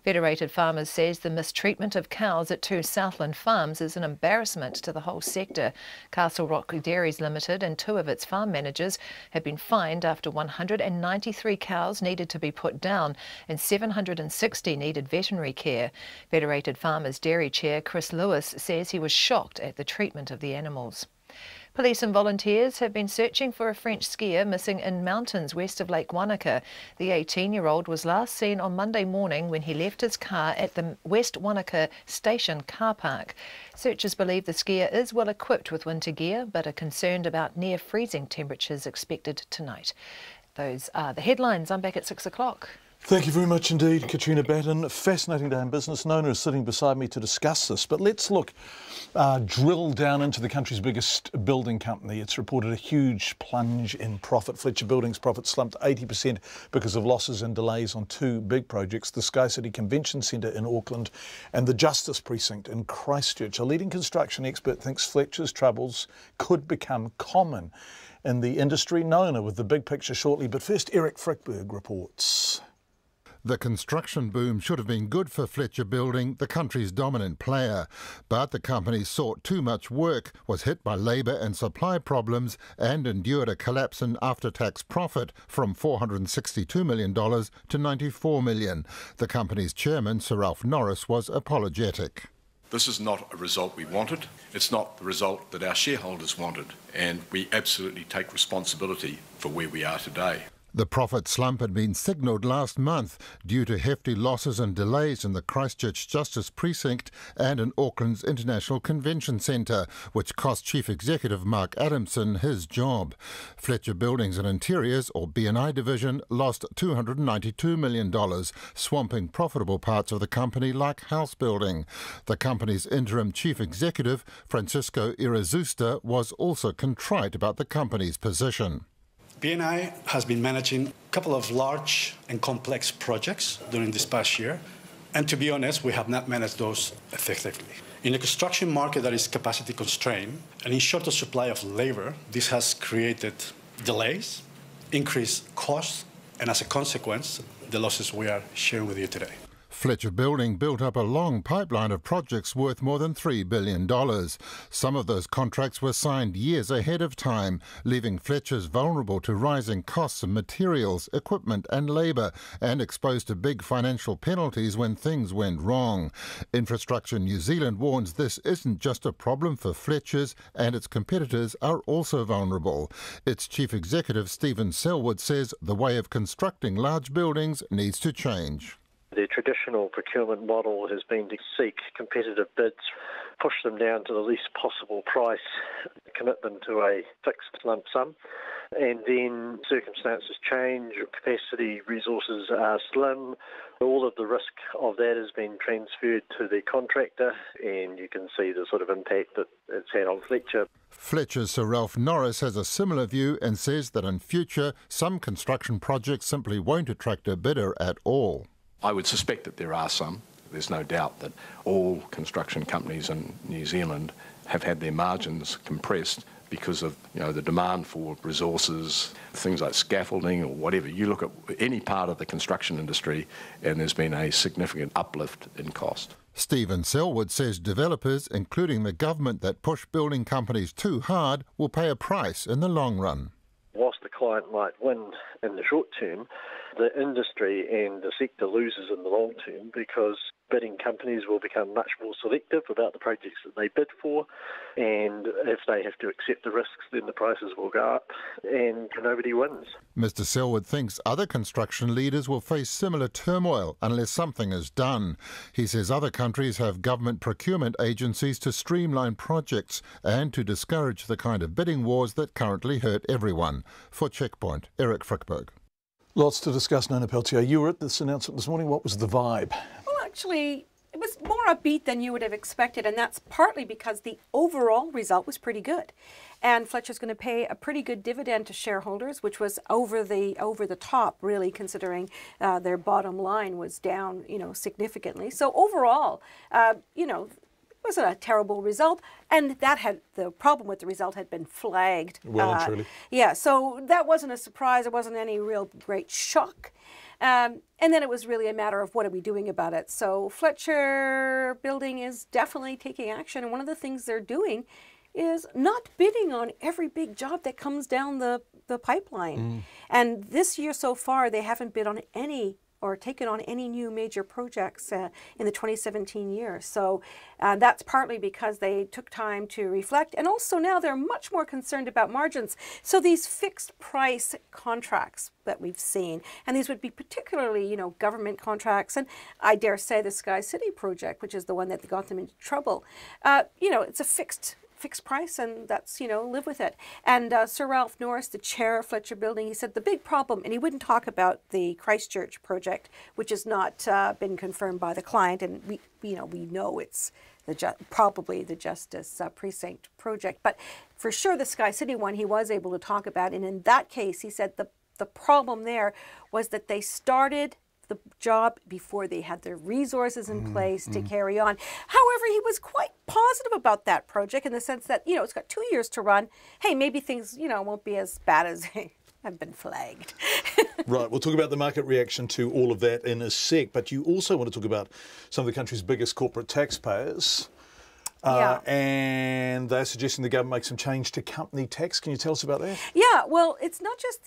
Federated Farmers says the mistreatment of cows at 2 Southland farms is an embarrassment to the whole sector. Castle Rock Dairies Limited and 2 of its farm managers have been fined after 193 cows needed to be put down and 760 needed veterinary care. Federated Farmers Dairy Chair Chris Lewis says he was shocked at the treatment of the animals. Police and volunteers have been searching for a French skier missing in mountains west of Lake Wanaka. The 18-year-old was last seen on Monday morning when he left his car at the West Wanaka Station car park. Searchers believe the skier is well equipped with winter gear but are concerned about near freezing temperatures expected tonight. Those are the headlines. I'm back at 6 o'clock. Thank you very much indeed, Katrina Batten. Fascinating day in business. Nona is sitting beside me to discuss this. But let's drill down into the country's biggest building company. It's reported a huge plunge in profit. Fletcher Building's profit slumped 80% because of losses and delays on 2 big projects, the Sky City Convention Centre in Auckland and the Justice Precinct in Christchurch. A leading construction expert thinks Fletcher's troubles could become common in the industry. Nona with the big picture shortly. But first, Eric Frickberg reports. The construction boom should have been good for Fletcher Building, the country's dominant player. But the company sought too much work, was hit by labour and supply problems and endured a collapse in after-tax profit from $462 million to $94 million. The company's chairman, Sir Ralph Norris, was apologetic. This is not a result we wanted. It's not the result that our shareholders wanted. And we absolutely take responsibility for where we are today. The profit slump had been signalled last month due to hefty losses and delays in the Christchurch Justice Precinct and in Auckland's International Convention Centre, which cost Chief Executive Mark Adamson his job. Fletcher Buildings and Interiors, or B&I division, lost $292 million, swamping profitable parts of the company like house building. The company's interim Chief Executive, Francisco Irazusta, was also contrite about the company's position. B&I has been managing a couple of large and complex projects during this past year, and to be honest, we have not managed those effectively. In a construction market that is capacity constrained and in shorter supply of labour, this has created delays, increased costs, and as a consequence, the losses we are sharing with you today. Fletcher Building built up a long pipeline of projects worth more than $3 billion. Some of those contracts were signed years ahead of time, leaving Fletcher's vulnerable to rising costs of materials, equipment and labour, and exposed to big financial penalties when things went wrong. Infrastructure New Zealand warns this isn't just a problem for Fletcher's, and its competitors are also vulnerable. Its chief executive, Stephen Selwood, says the way of constructing large buildings needs to change. The traditional procurement model has been to seek competitive bids, push them down to the least possible price, commit them to a fixed lump sum, and then circumstances change, capacity, resources are slim. All of the risk of that has been transferred to the contractor, and you can see the sort of impact that it's had on Fletcher. Fletcher's Sir Ralph Norris has a similar view and says that in future some construction projects simply won't attract a bidder at all. I would suspect that there are some. There's no doubt that all construction companies in New Zealand have had their margins compressed because of the demand for resources, things like scaffolding or whatever. You look at any part of the construction industry and there's been a significant uplift in cost. Stephen Selwood says developers, including the government that push building companies too hard, will pay a price in the long run. Whilst the client might win in the short term, the industry and the sector loses in the long term because bidding companies will become much more selective about the projects that they bid for, and if they have to accept the risks, then the prices will go up and nobody wins. Mr Selwood thinks other construction leaders will face similar turmoil unless something is done. He says other countries have government procurement agencies to streamline projects and to discourage the kind of bidding wars that currently hurt everyone. For Checkpoint, Eric Frickberg. Lots to discuss, Nona Peltier. You were at this announcement this morning. What was the vibe? Well, actually, it was more upbeat than you would have expected, and that's partly because the overall result was pretty good. And Fletcher's going to pay a pretty good dividend to shareholders, which was over the top, really, considering their bottom line was down, significantly. So overall, it wasn't a terrible result, and the problem with the result had been flagged. Well and truly. Yeah, so that wasn't a surprise. It wasn't any real great shock. And then it was really a matter of what are we doing about it. So Fletcher Building is definitely taking action, and one of the things they're doing is not bidding on every big job that comes down the pipeline. And this year so far, they haven't bid on any or taken on any new major projects in the 2017 year. So that's partly because they took time to reflect, and also now they're much more concerned about margins. So these fixed price contracts that we've seen, and these would be particularly, government contracts, and I dare say the Sky City project, which is the one that got them into trouble, it's a fixed price, and that's, live with it. And Sir Ralph Norris, the chair of Fletcher Building, he said the big problem, and he wouldn't talk about the Christchurch project, which has not been confirmed by the client, and we know it's probably the Justice Precinct project, but for sure the Sky City one he was able to talk about, and in that case he said the problem there was that they started the job before they had the resources in place to carry on. However, he was quite positive about that project in the sense that, it's got 2 years to run. Hey, maybe things, won't be as bad as they have been flagged. Right, we'll talk about the market reaction to all of that in a sec, but you also want to talk about some of the country's biggest corporate taxpayers. And they're suggesting the government make some change to company tax. Can you tell us about that? Yeah, well, it's not just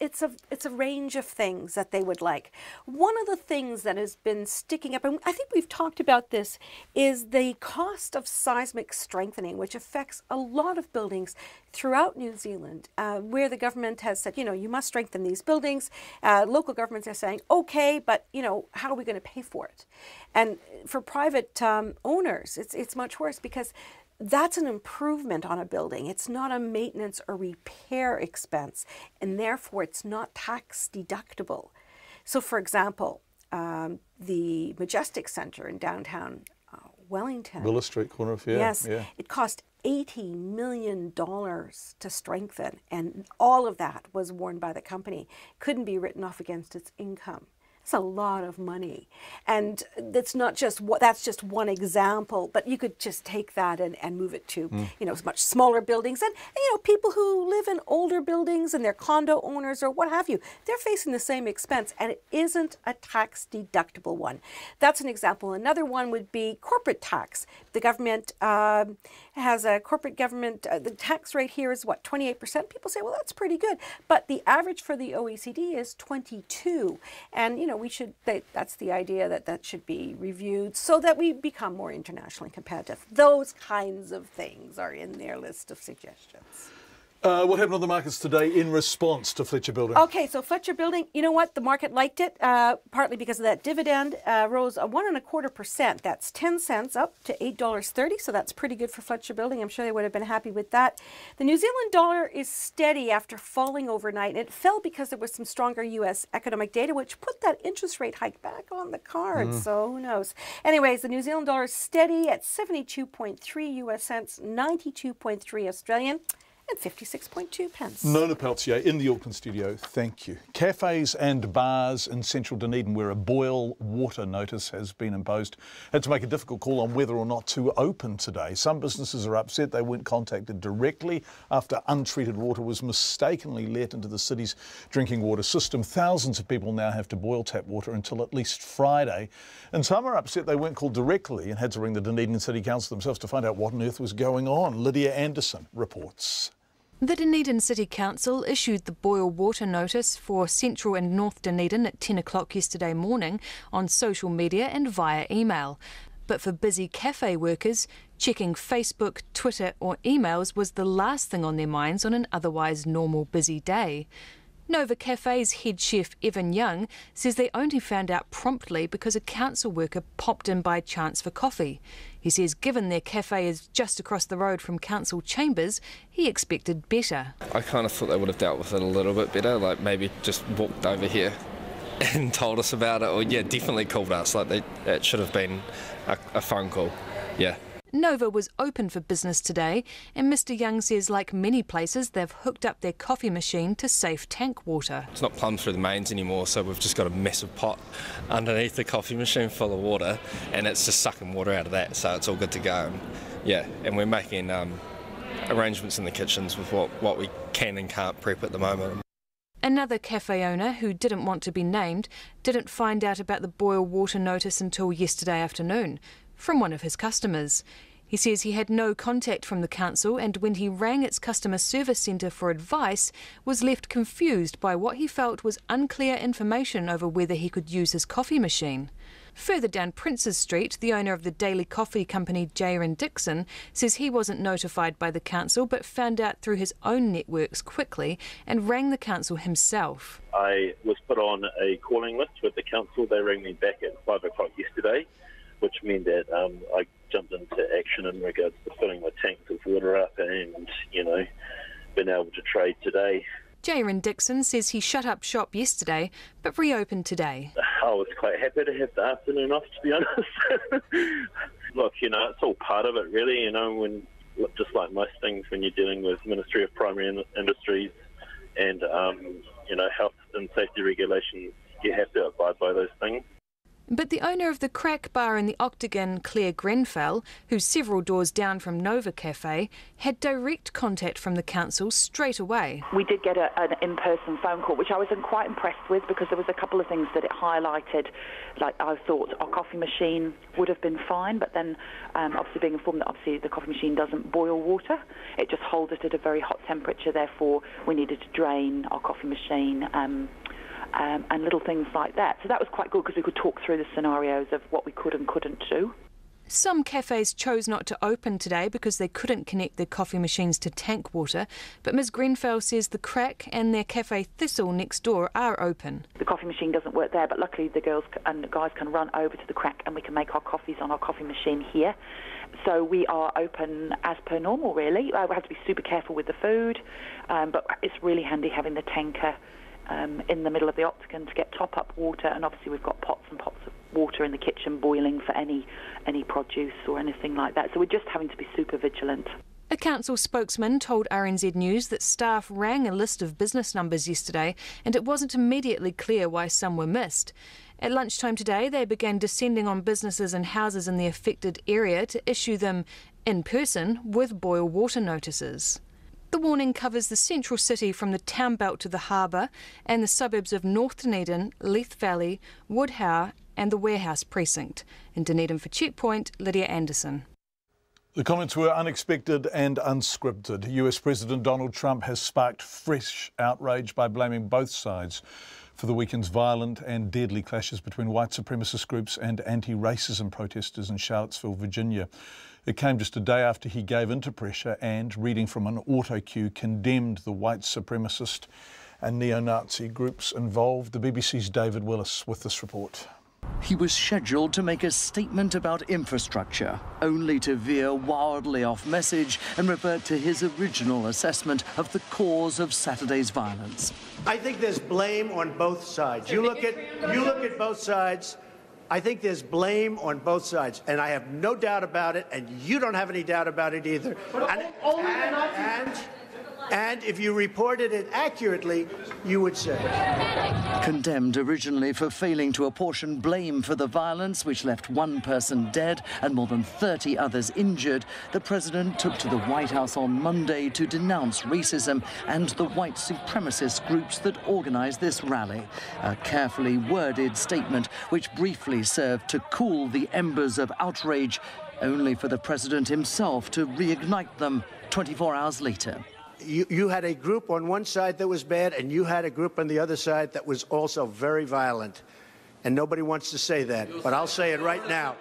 it's a range of things that they would like. One of the things that has been sticking up, and I think we've talked about this, is the cost of seismic strengthening, which affects a lot of buildings throughout New Zealand, where the government has said, you must strengthen these buildings. Local governments are saying, okay, but, how are we going to pay for it? And for private owners, it's much worse because that's an improvement on a building. It's not a maintenance or repair expense, and therefore it's not tax deductible. So, for example, the Majestic Centre in downtown Wellington. Willow Street corner of, Yes, it cost $80 million to strengthen, and all of that was borne by the company. Couldn't be written off against its income. It's a lot of money. And that's not just that's just one example, but you could just take that and move it to, much smaller buildings. And, people who live in older buildings and they're condo owners or what have you, they're facing the same expense, and it isn't a tax deductible one. That's an example. Another one would be corporate tax. The government has a corporate government, the tax rate here is 28%? People say, well, that's pretty good. But the average for the OECD is 22%. And, that's the idea that should be reviewed so that we become more internationally competitive. Those kinds of things are in their list of suggestions. What happened on the markets today in response to Fletcher Building? Okay, so Fletcher Building, you know what? The market liked it, partly because of that dividend, rose 1.25%. That's 10 cents up to $8.30, so that's pretty good for Fletcher Building. I'm sure they would have been happy with that. The New Zealand dollar is steady after falling overnight. It fell because there was some stronger U.S. economic data, which put that interest rate hike back on the cards, so who knows. Anyways, the New Zealand dollar is steady at 72.3 U.S. cents, 92.3 Australian. And 56.2 pence. Nona Peltier in the Auckland studio, thank you. Cafes and bars in central Dunedin where a boil water notice has been imposed had to make a difficult call on whether or not to open today. Some businesses are upset they weren't contacted directly after untreated water was mistakenly let into the city's drinking water system. Thousands of people now have to boil tap water until at least Friday. And some are upset they weren't called directly and had to ring the Dunedin City Council themselves to find out what on earth was going on. Lydia Anderson reports. The Dunedin City Council issued the boil water notice for Central and North Dunedin at 10 o'clock yesterday morning on social media and via email. But for busy cafe workers, checking Facebook, Twitter or emails was the last thing on their minds on an otherwise normal busy day. Nova Cafe's head chef Evan Young says they only found out promptly because a council worker popped in by chance for coffee. He says given their cafe is just across the road from council chambers, he expected better. I kind of thought they would have dealt with it a little bit better, like maybe just walked over here and told us about it, or definitely called us. It should have been a phone call, yeah. Nova was open for business today, and Mr Young says like many places they've hooked up their coffee machine to safe tank water. It's not plumbed through the mains anymore, so we've just got a massive pot underneath the coffee machine full of water, and it's just sucking water out of that, so it's all good to go. And we're making arrangements in the kitchens with what we can and can't prep at the moment. Another cafe owner, who didn't want to be named, didn't find out about the boil water notice until yesterday afternoon from one of his customers. He says he had no contact from the council, and when he rang its customer service centre for advice, was left confused by what he felt was unclear information over whether he could use his coffee machine. Further down Princes Street, the owner of the daily coffee company J.R. Dixon says he wasn't notified by the council but found out through his own networks quickly and rang the council himself. I was put on a calling list with the council. They rang me back at 5 o'clock yesterday, which meant that I jumped into action in regards to filling my tanks of water up and, been able to trade today. J.R. Dixon says he shut up shop yesterday but reopened today. I was quite happy to have the afternoon off, to be honest. Look, it's all part of it, really, when just like most things, when you're dealing with Ministry of Primary Industries and, health and safety regulations, you have to abide by those things. But the owner of the crack bar in the Octagon, Claire Grenfell, who's several doors down from Nova Cafe, had direct contact from the council straight away. We did get an in-person phone call, which I was quite impressed with because there was a couple of things that it highlighted. Like I thought our coffee machine would have been fine, but then obviously being informed that obviously the coffee machine doesn't boil water, it just holds it at a very hot temperature, therefore we needed to drain our coffee machine. And little things like that. So that was quite good because we could talk through the scenarios of what we could and couldn't do. Some cafes chose not to open today because they couldn't connect their coffee machines to tank water, but Ms Grenfell says the Crack and their Cafe Thistle next door are open. The coffee machine doesn't work there, but luckily the girls and the guys can run over to the Crack and we can make our coffees on our coffee machine here. So we are open as per normal, really. We have to be super careful with the food, but it's really handy having the tanker in the middle of the Octagon to get top-up water, and obviously we've got pots and pots of water in the kitchen boiling for any produce or anything like that. So we're just having to be super vigilant. A council spokesman told RNZ News that staff rang a list of business numbers yesterday and it wasn't immediately clear why some were missed. At lunchtime today, they began descending on businesses and houses in the affected area to issue them in person with boil water notices. The warning covers the central city from the town belt to the harbour and the suburbs of North Dunedin, Leith Valley, Woodhowe and the Warehouse precinct. In Dunedin for Checkpoint, Lydia Anderson. The comments were unexpected and unscripted. US President Donald Trump has sparked fresh outrage by blaming both sides for the weekend's violent and deadly clashes between white supremacist groups and anti-racism protesters in Charlottesville, Virginia. It came just a day after he gave into pressure and, reading from an auto cue, condemned the white supremacist and neo-Nazi groups involved. The BBC's David Willis with this report. He was scheduled to make a statement about infrastructure, only to veer wildly off message and revert to his original assessment of the cause of Saturday's violence. I think there's blame on both sides. You look at both sides. I think there's blame on both sides, and I have no doubt about it, and you don't have any doubt about it either. And if you reported it accurately, you would say. Condemned originally for failing to apportion blame for the violence, which left one person dead and more than 30 others injured, the president took to the White House on Monday to denounce racism and the white supremacist groups that organised this rally. A carefully worded statement which briefly served to cool the embers of outrage, only for the president himself to reignite them 24 hours later. You had a group on one side that was bad, and you had a group on the other side that was also very violent. And nobody wants to say that, but I'll say it right now.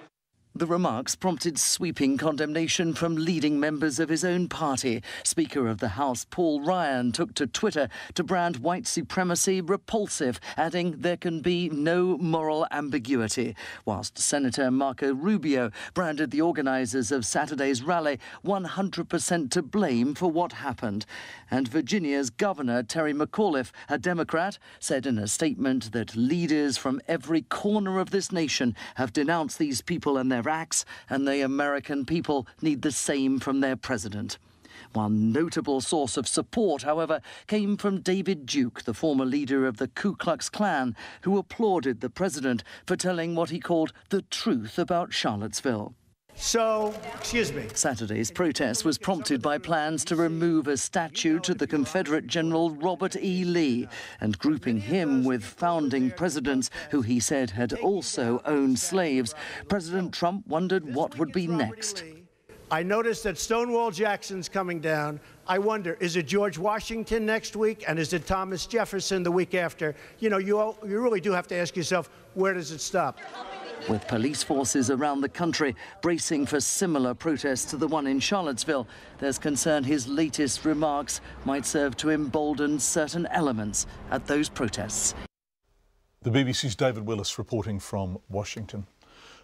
The remarks prompted sweeping condemnation from leading members of his own party. Speaker of the House Paul Ryan took to Twitter to brand white supremacy repulsive, adding there can be no moral ambiguity, whilst Senator Marco Rubio branded the organisers of Saturday's rally 100% to blame for what happened. And Virginia's Governor Terry McAuliffe, a Democrat, said in a statement that leaders from every corner of this nation have denounced these people and their acts, and the American people need the same from their president. One notable source of support, however, came from David Duke, the former leader of the Ku Klux Klan, who applauded the president for telling what he called the truth about Charlottesville. Saturday's protest was prompted by plans to remove a statue to the Confederate General Robert E. Lee and grouping him with founding presidents who he said had also owned slaves. President Trump wondered what would be next. I noticed that Stonewall Jackson's coming down. I wonder, is it George Washington next week, and is it Thomas Jefferson the week after? You know, you really do have to ask yourself, where does it stop? With police forces around the country bracing for similar protests to the one in Charlottesville, there's concern his latest remarks might serve to embolden certain elements at those protests. The BBC's David Willis reporting from Washington.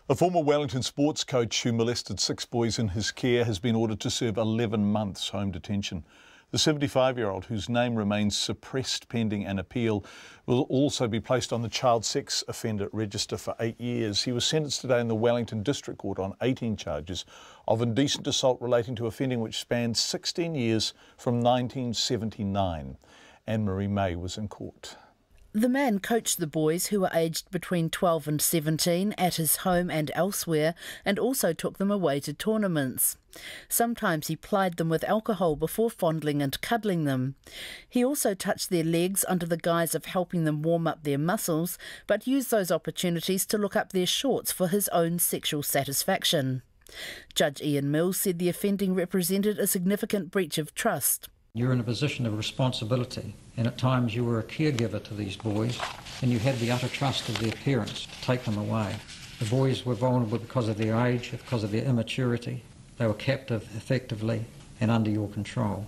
A former Wellington sports coach who molested 6 boys in his care has been ordered to serve 11 months home detention. The 75-year-old, whose name remains suppressed pending an appeal, will also be placed on the child sex offender register for 8 years. He was sentenced today in the Wellington District Court on 18 charges of indecent assault relating to offending which spanned 16 years from 1979. Anne-Marie May was in court. The man coached the boys, who were aged between 12 and 17, at his home and elsewhere, and also took them away to tournaments. Sometimes he plied them with alcohol before fondling and cuddling them. He also touched their legs under the guise of helping them warm up their muscles, but used those opportunities to look up their shorts for his own sexual satisfaction. Judge Ian Mills said the offending represented a significant breach of trust. You're in a position of responsibility, and at times you were a caregiver to these boys, and you had the utter trust of their parents to take them away. The boys were vulnerable because of their age, because of their immaturity. They were captive effectively and under your control.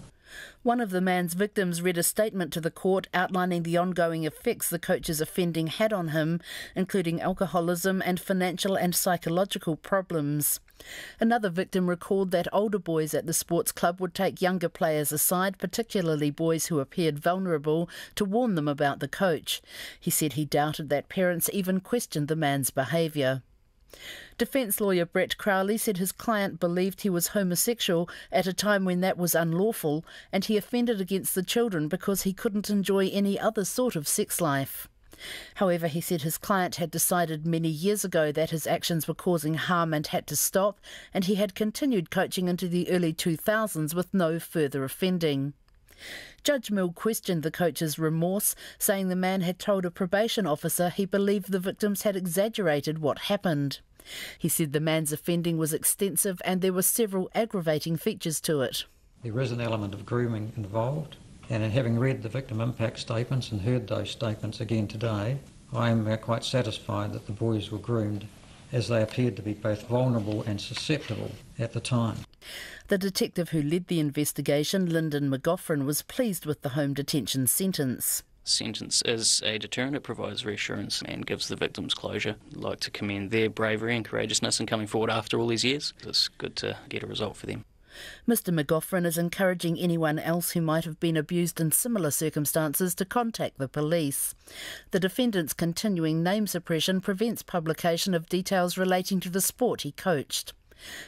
One of the man's victims read a statement to the court outlining the ongoing effects the coach's offending had on him, including alcoholism and financial and psychological problems. Another victim recalled that older boys at the sports club would take younger players aside, particularly boys who appeared vulnerable, to warn them about the coach. He said he doubted that parents even questioned the man's behaviour. Defence lawyer Brett Crowley said his client believed he was homosexual at a time when that was unlawful, and he offended against the children because he couldn't enjoy any other sort of sex life. However, he said his client had decided many years ago that his actions were causing harm and had to stop, and he had continued coaching into the early 2000s with no further offending. Judge Mill questioned the coach's remorse, saying the man had told a probation officer he believed the victims had exaggerated what happened. He said the man's offending was extensive and there were several aggravating features to it. There is an element of grooming involved, and in having read the victim impact statements and heard those statements again today, I am quite satisfied that the boys were groomed, as they appeared to be both vulnerable and susceptible at the time. The detective who led the investigation, Lyndon McGoffrin, was pleased with the home detention sentence. Sentence is a deterrent. It provides reassurance and gives the victims closure. I'd like to commend their bravery and courageousness in coming forward after all these years. It's good to get a result for them. Mr McGoffrin is encouraging anyone else who might have been abused in similar circumstances to contact the police. The defendant's continuing name suppression prevents publication of details relating to the sport he coached.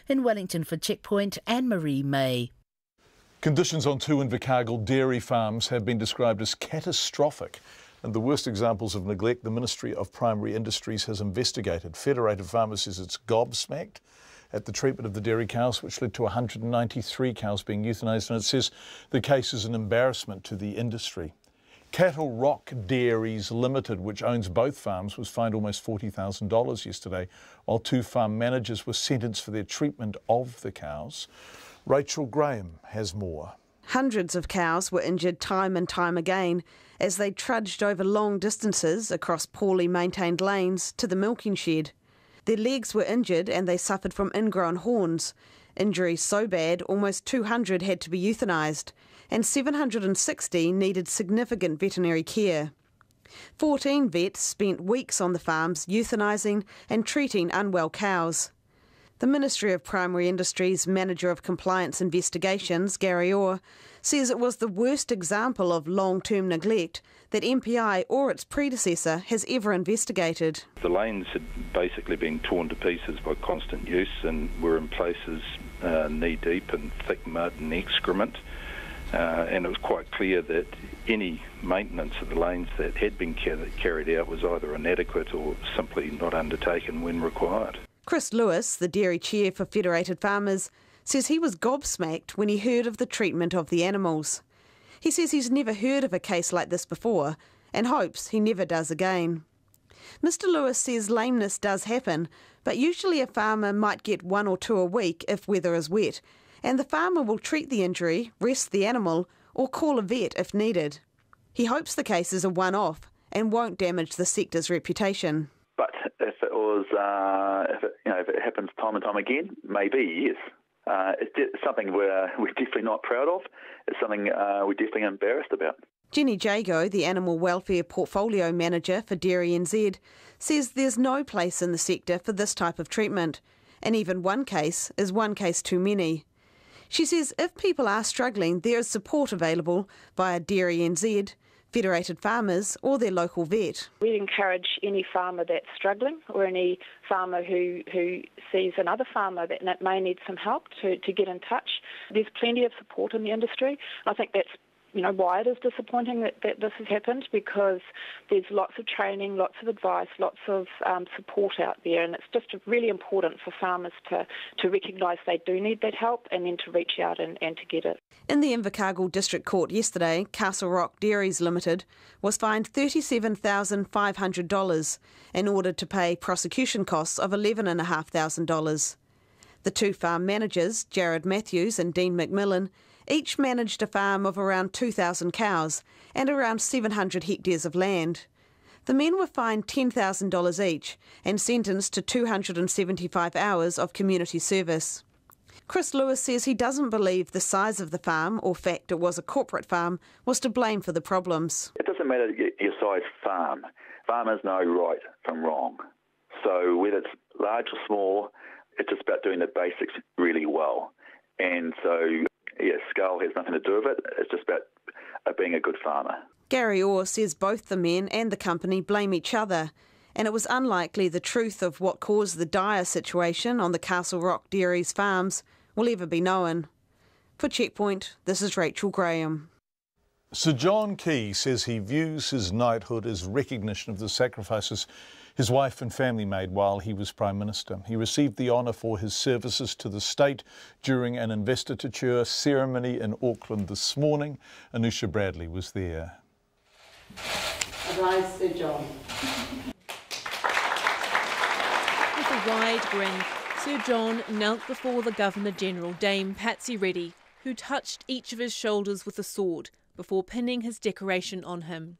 In Wellington for Checkpoint, Anne-Marie May. Conditions on two Invercargill dairy farms have been described as catastrophic, and the worst examples of neglect the Ministry of Primary Industries has investigated. Federated Farmers says it's gobsmacked at the treatment of the dairy cows, which led to 193 cows being euthanised, and it says the case is an embarrassment to the industry. Cattle Rock Dairies Limited, which owns both farms, was fined almost $40,000 yesterday, while two farm managers were sentenced for their treatment of the cows. Rachel Graham has more. Hundreds of cows were injured time and time again as they trudged over long distances across poorly maintained lanes to the milking shed. Their legs were injured and they suffered from ingrown horns. Injuries so bad, almost 200 had to be euthanised, and 760 needed significant veterinary care. 14 vets spent weeks on the farms euthanising and treating unwell cows. The Ministry of Primary Industries Manager of Compliance Investigations, Gary Orr, says it was the worst example of long-term neglect that MPI or its predecessor has ever investigated. The lanes had basically been torn to pieces by constant use and were in places knee-deep in thick mud and excrement. And it was quite clear that any maintenance of the lanes that had been carried out was either inadequate or simply not undertaken when required. Chris Lewis, the dairy chair for Federated Farmers, says he was gobsmacked when he heard of the treatment of the animals. He says he's never heard of a case like this before and hopes he never does again. Mr Lewis says lameness does happen, but usually a farmer might get 1 or 2 a week if weather is wet, and the farmer will treat the injury, rest the animal, or call a vet if needed. He hopes the case is a one-off and won't damage the sector's reputation. But if it was, if it happens time and time again, maybe yes. It's something we're definitely not proud of. It's something we're definitely embarrassed about. Jenny Jago, the Animal Welfare Portfolio Manager for Dairy NZ, says there's no place in the sector for this type of treatment, and even one case is one case too many. She says if people are struggling, there is support available via Dairy NZ, Federated Farmers or their local vet. We encourage any farmer that's struggling or any farmer who sees another farmer that may need some help to get in touch. There's plenty of support in the industry. I think that's why it is disappointing that this has happened, because there's lots of training, lots of advice, lots of support out there, and it's just really important for farmers to recognise they do need that help and then to reach out and to get it. In the Invercargill District Court yesterday, Castle Rock Dairies Limited was fined $37,500 and ordered to pay prosecution costs of $11,500. The two farm managers, Jared Matthews and Dean McMillan, each managed a farm of around 2,000 cows and around 700 hectares of land. The men were fined $10,000 each and sentenced to 275 hours of community service. Chris Lewis says he doesn't believe the size of the farm, or fact it was a corporate farm, was to blame for the problems. It doesn't matter your size farm. Farmers know right from wrong. So whether it's large or small, it's just about doing the basics really well. And so, scale has nothing to do with it. It's just about being a good farmer. Gary Orr says both the men and the company blame each other and it was unlikely the truth of what caused the dire situation on the Castle Rock Dairies farms will ever be known. For Checkpoint, this is Rachel Graham. Sir John Key says he views his knighthood as recognition of the sacrifices his wife and family made while he was Prime Minister. He received the honour for his services to the state during an investiture ceremony in Auckland this morning. Anusha Bradley was there. Rise, Sir John. With a wide grin, Sir John knelt before the Governor-General, Dame Patsy Reddy, who touched each of his shoulders with a sword before pinning his decoration on him.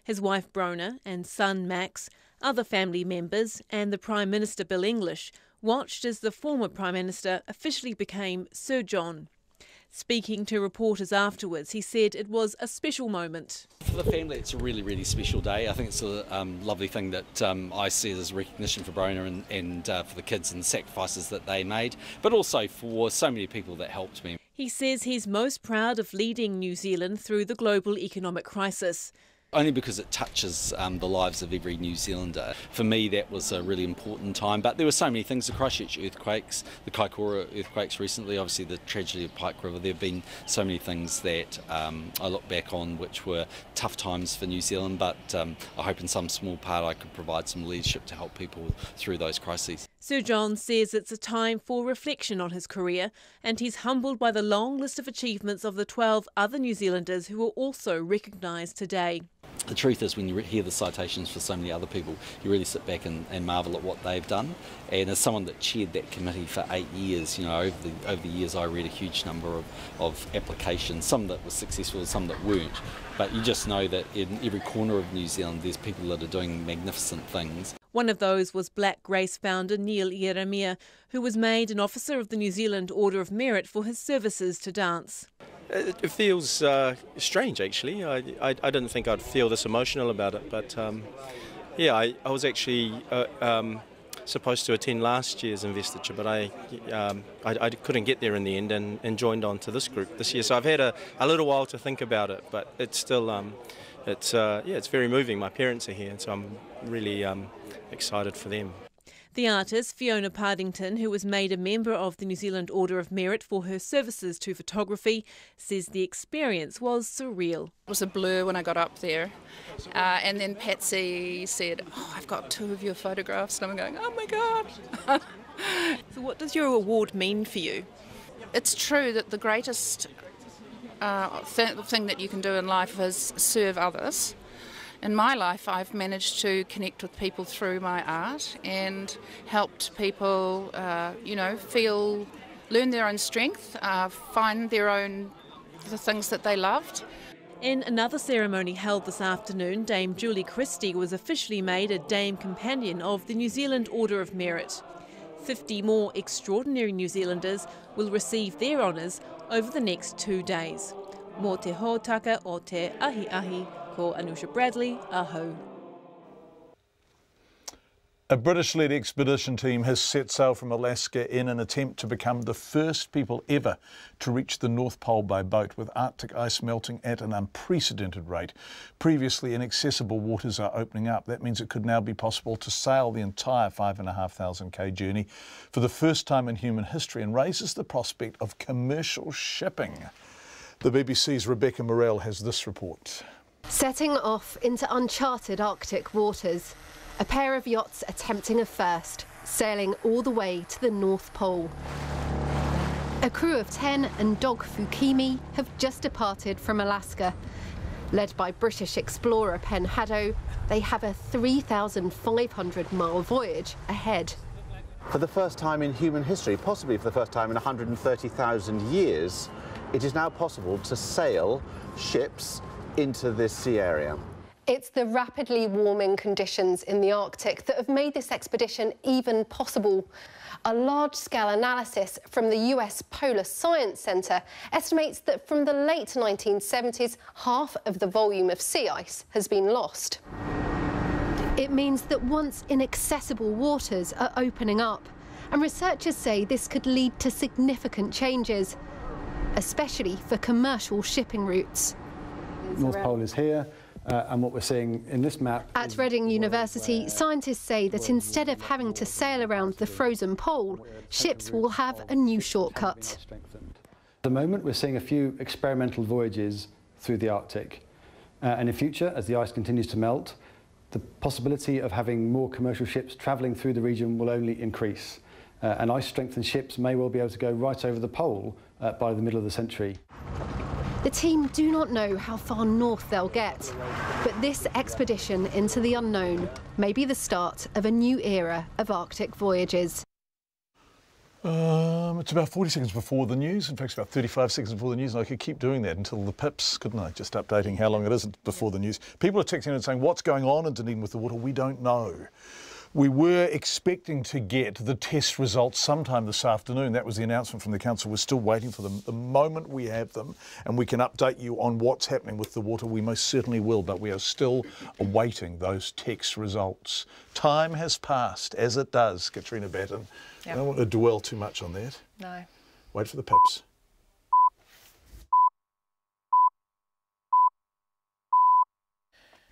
His wife Brona and son Max, other family members and the Prime Minister Bill English watched as the former Prime Minister officially became Sir John. Speaking to reporters afterwards, he said it was a special moment. For the family, it's a really, really special day. I think it's a lovely thing that I see as recognition for Brona and for the kids and the sacrifices that they made, but also for so many people that helped me. He says he's most proud of leading New Zealand through the global economic crisis. Only because it touches the lives of every New Zealander. For me, that was a really important time, but there were so many things, the Christchurch earthquakes, the Kaikoura earthquakes recently, obviously the tragedy of Pike River. There have been so many things that I look back on which were tough times for New Zealand, but I hope in some small part I could provide some leadership to help people through those crises. Sir John says it's a time for reflection on his career, and he's humbled by the long list of achievements of the 12 other New Zealanders who are also recognised today. The truth is, when you hear the citations for so many other people, you really sit back and marvel at what they've done. And as someone that chaired that committee for 8 years, you know, over the years I read a huge number of applications, some that were successful, some that weren't. But you just know that in every corner of New Zealand there's people that are doing magnificent things. One of those was Black Grace founder Neil Ieremia, who was made an Officer of the New Zealand Order of Merit for his services to dance. It feels strange, actually. I didn't think I'd feel this emotional about it, but yeah, I was actually supposed to attend last year's investiture, but I couldn't get there in the end and joined on to this group this year. So I've had a little while to think about it, but it's still it's very moving. My parents are here, so I'm really excited for them. The artist, Fiona Partington, who was made a member of the New Zealand Order of Merit for her services to photography, says the experience was surreal. It was a blur when I got up there, and then Patsy said, "Oh, I've got 2 of your photographs," and I'm going, "Oh my God." So what does your award mean for you? It's true that the greatest thing that you can do in life is serve others. In my life, I've managed to connect with people through my art and helped people, learn their own strength, find the things that they loved. In another ceremony held this afternoon, Dame Julie Christie was officially made a Dame Companion of the New Zealand Order of Merit. 50 more extraordinary New Zealanders will receive their honours over the next 2 days. Mō te hōtaka o te ahi ahi. Anusha Bradley, aho. A British-led expedition team has set sail from Alaska in an attempt to become the first people ever to reach the North Pole by boat, with Arctic ice melting at an unprecedented rate. Previously inaccessible waters are opening up. That means it could now be possible to sail the entire 5,500 km journey for the first time in human history, and raises the prospect of commercial shipping. The BBC's Rebecca Morell has this report. Setting off into uncharted Arctic waters, a pair of yachts attempting a first, sailing all the way to the North Pole. A crew of 10 and Dog Fukimi have just departed from Alaska. Led by British explorer Pen Hadow, they have a 3,500-mile voyage ahead. For the first time in human history, possibly for the first time in 130,000 years, it is now possible to sail ships into this sea area. It's the rapidly warming conditions in the Arctic that have made this expedition even possible. A large-scale analysis from the US Polar Science Centre estimates that from the late 1970s, half of the volume of sea ice has been lost. It means that once inaccessible waters are opening up, and researchers say this could lead to significant changes, especially for commercial shipping routes. North Pole is here. And what we're seeing in this map... At Reading University, scientists say that instead of having to sail around the frozen pole, ships will have a new shortcut. At the moment, we're seeing a few experimental voyages through the Arctic. And in future, as the ice continues to melt, the possibility of having more commercial ships travelling through the region will only increase. And ice-strengthened ships may well be able to go right over the pole by the middle of the century. The team do not know how far north they'll get, but this expedition into the unknown may be the start of a new era of Arctic voyages. It's about 40 seconds before the news. In fact, it's about 35 seconds before the news, and I could keep doing that until the pips, couldn't I? Just updating how long it is before the news. People are texting in and saying, what's going on in Dunedin with the water? We don't know. We were expecting to get the test results sometime this afternoon. That was the announcement from the council. We're still waiting for them. The moment we have them and we can update you on what's happening with the water, we most certainly will, but we are still awaiting those test results. Time has passed, as it does, Katrina Batten. Yep. I don't want to dwell too much on that. No. Wait for the pips.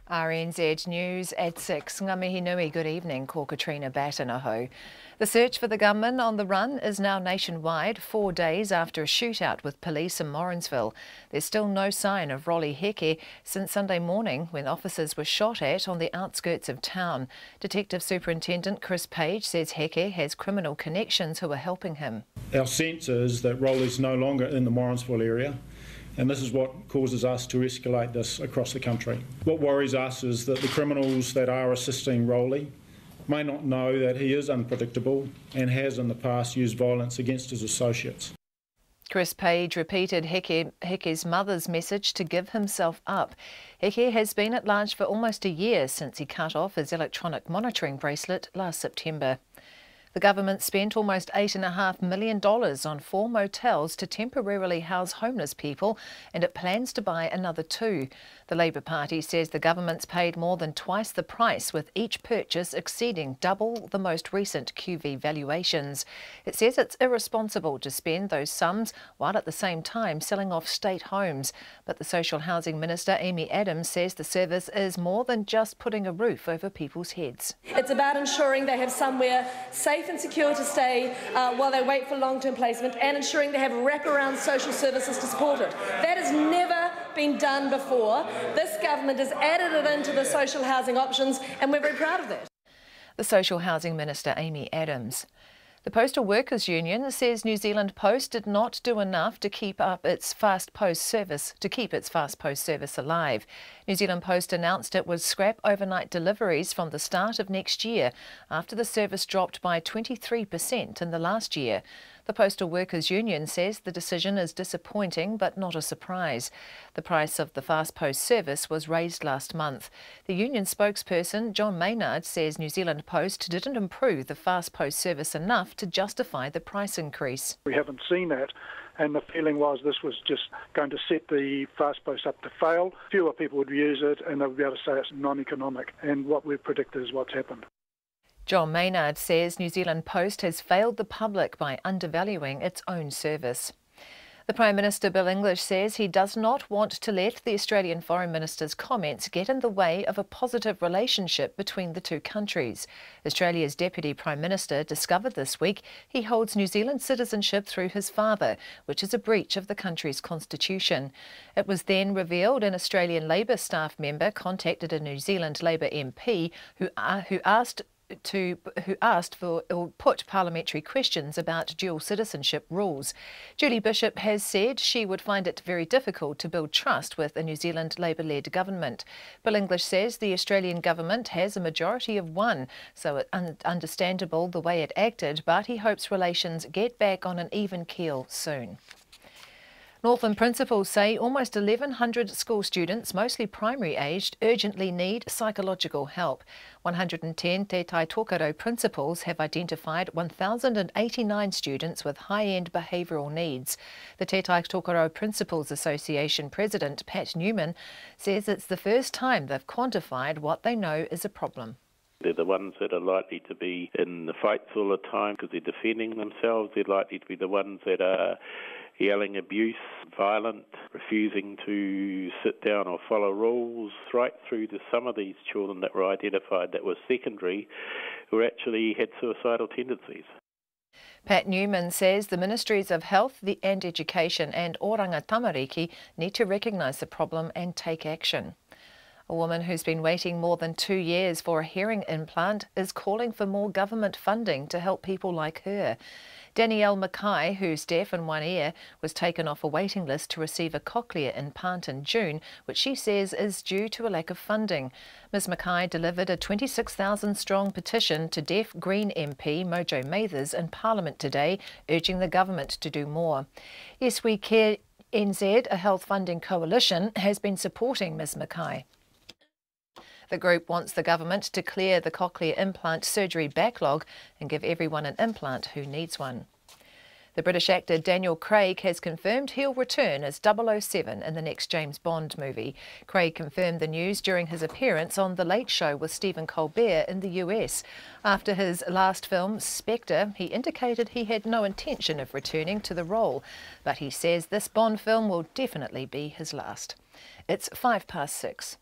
RNZ News at 6. Ngā mihi nui, good evening, ko Katrina Batten aho. The search for the gunman on the run is now nationwide, 4 days after a shootout with police in Morrinsville. There's still no sign of Roly Hickey since Sunday morning when officers were shot at on the outskirts of town. Detective Superintendent Chris Page says Hickey has criminal connections who are helping him. Our sense is that Roly's no longer in the Morrinsville area, and this is what causes us to escalate this across the country. What worries us is that the criminals that are assisting Roly may not know that he is unpredictable and has in the past used violence against his associates. Chris Page repeated Hickey's mother's message to give himself up. Hickey has been at large for almost a year since he cut off his electronic monitoring bracelet last September. The government spent almost $8.5 million on 4 motels to temporarily house homeless people, and it plans to buy another 2. The Labour Party says the government's paid more than twice the price, with each purchase exceeding double the most recent QV valuations. It says it's irresponsible to spend those sums while at the same time selling off state homes. But the Social Housing Minister, Amy Adams, says the service is more than just putting a roof over people's heads. It's about ensuring they have somewhere safe and secure to stay while they wait for long-term placement, and ensuring they have wraparound social services to support it. That has never been done before. This government has added it into the social housing options, and we're very proud of that. The Social Housing Minister, Amy Adams. The Postal Workers Union says New Zealand Post did not do enough to keep its fast post service alive. New Zealand Post announced it would scrap overnight deliveries from the start of next year after the service dropped by 23% in the last year. The Postal Workers Union says the decision is disappointing but not a surprise. The price of the fast post service was raised last month. The union spokesperson, John Maynard, says New Zealand Post didn't improve the fast post service enough to justify the price increase. We haven't seen that, and the feeling was this was just going to set the fast post up to fail. Fewer people would use it and they would be able to say it's non-economic, and what we've predicted is what's happened. John Maynard says New Zealand Post has failed the public by undervaluing its own service. The Prime Minister, Bill English, says he does not want to let the Australian Foreign Minister's comments get in the way of a positive relationship between the two countries. Australia's Deputy Prime Minister discovered this week he holds New Zealand citizenship through his father, which is a breach of the country's constitution. It was then revealed an Australian Labor staff member contacted a New Zealand Labor MP who asked for or put parliamentary questions about dual citizenship rules. Julie Bishop has said she would find it very difficult to build trust with a New Zealand Labor-led government. Bill English says the Australian government has a majority of 1, so it's understandable the way it acted, but he hopes relations get back on an even keel soon. Northland principals say almost 1,100 school students, mostly primary aged, urgently need psychological help. 110 Te Tai Tokoro principals have identified 1,089 students with high-end behavioural needs. The Te Tai Tokoro Principals Association President, Pat Newman, says it's the first time they've quantified what they know is a problem. They're the ones that are likely to be in the fights all the time because they're defending themselves. They're likely to be the ones that are yelling abuse, violent, refusing to sit down or follow rules, right through to some of these children that were identified that were secondary who actually had suicidal tendencies. Pat Newman says the Ministries of Health and Education and Oranga Tamariki need to recognise the problem and take action. A woman who's been waiting more than 2 years for a hearing implant is calling for more government funding to help people like her. Danielle Mackay, who's deaf in one ear, was taken off a waiting list to receive a cochlear implant in June, which she says is due to a lack of funding. Ms Mackay delivered a 26,000-strong petition to Deaf Green MP Mojo Mathers in Parliament today, urging the government to do more. Yes We Care NZ, a health funding coalition, has been supporting Ms Mackay. The group wants the government to clear the cochlear implant surgery backlog and give everyone an implant who needs one. The British actor Daniel Craig has confirmed he'll return as 007 in the next James Bond movie. Craig confirmed the news during his appearance on The Late Show with Stephen Colbert in the US. After his last film, Spectre, he indicated he had no intention of returning to the role, but he says this Bond film will definitely be his last. It's 6:05.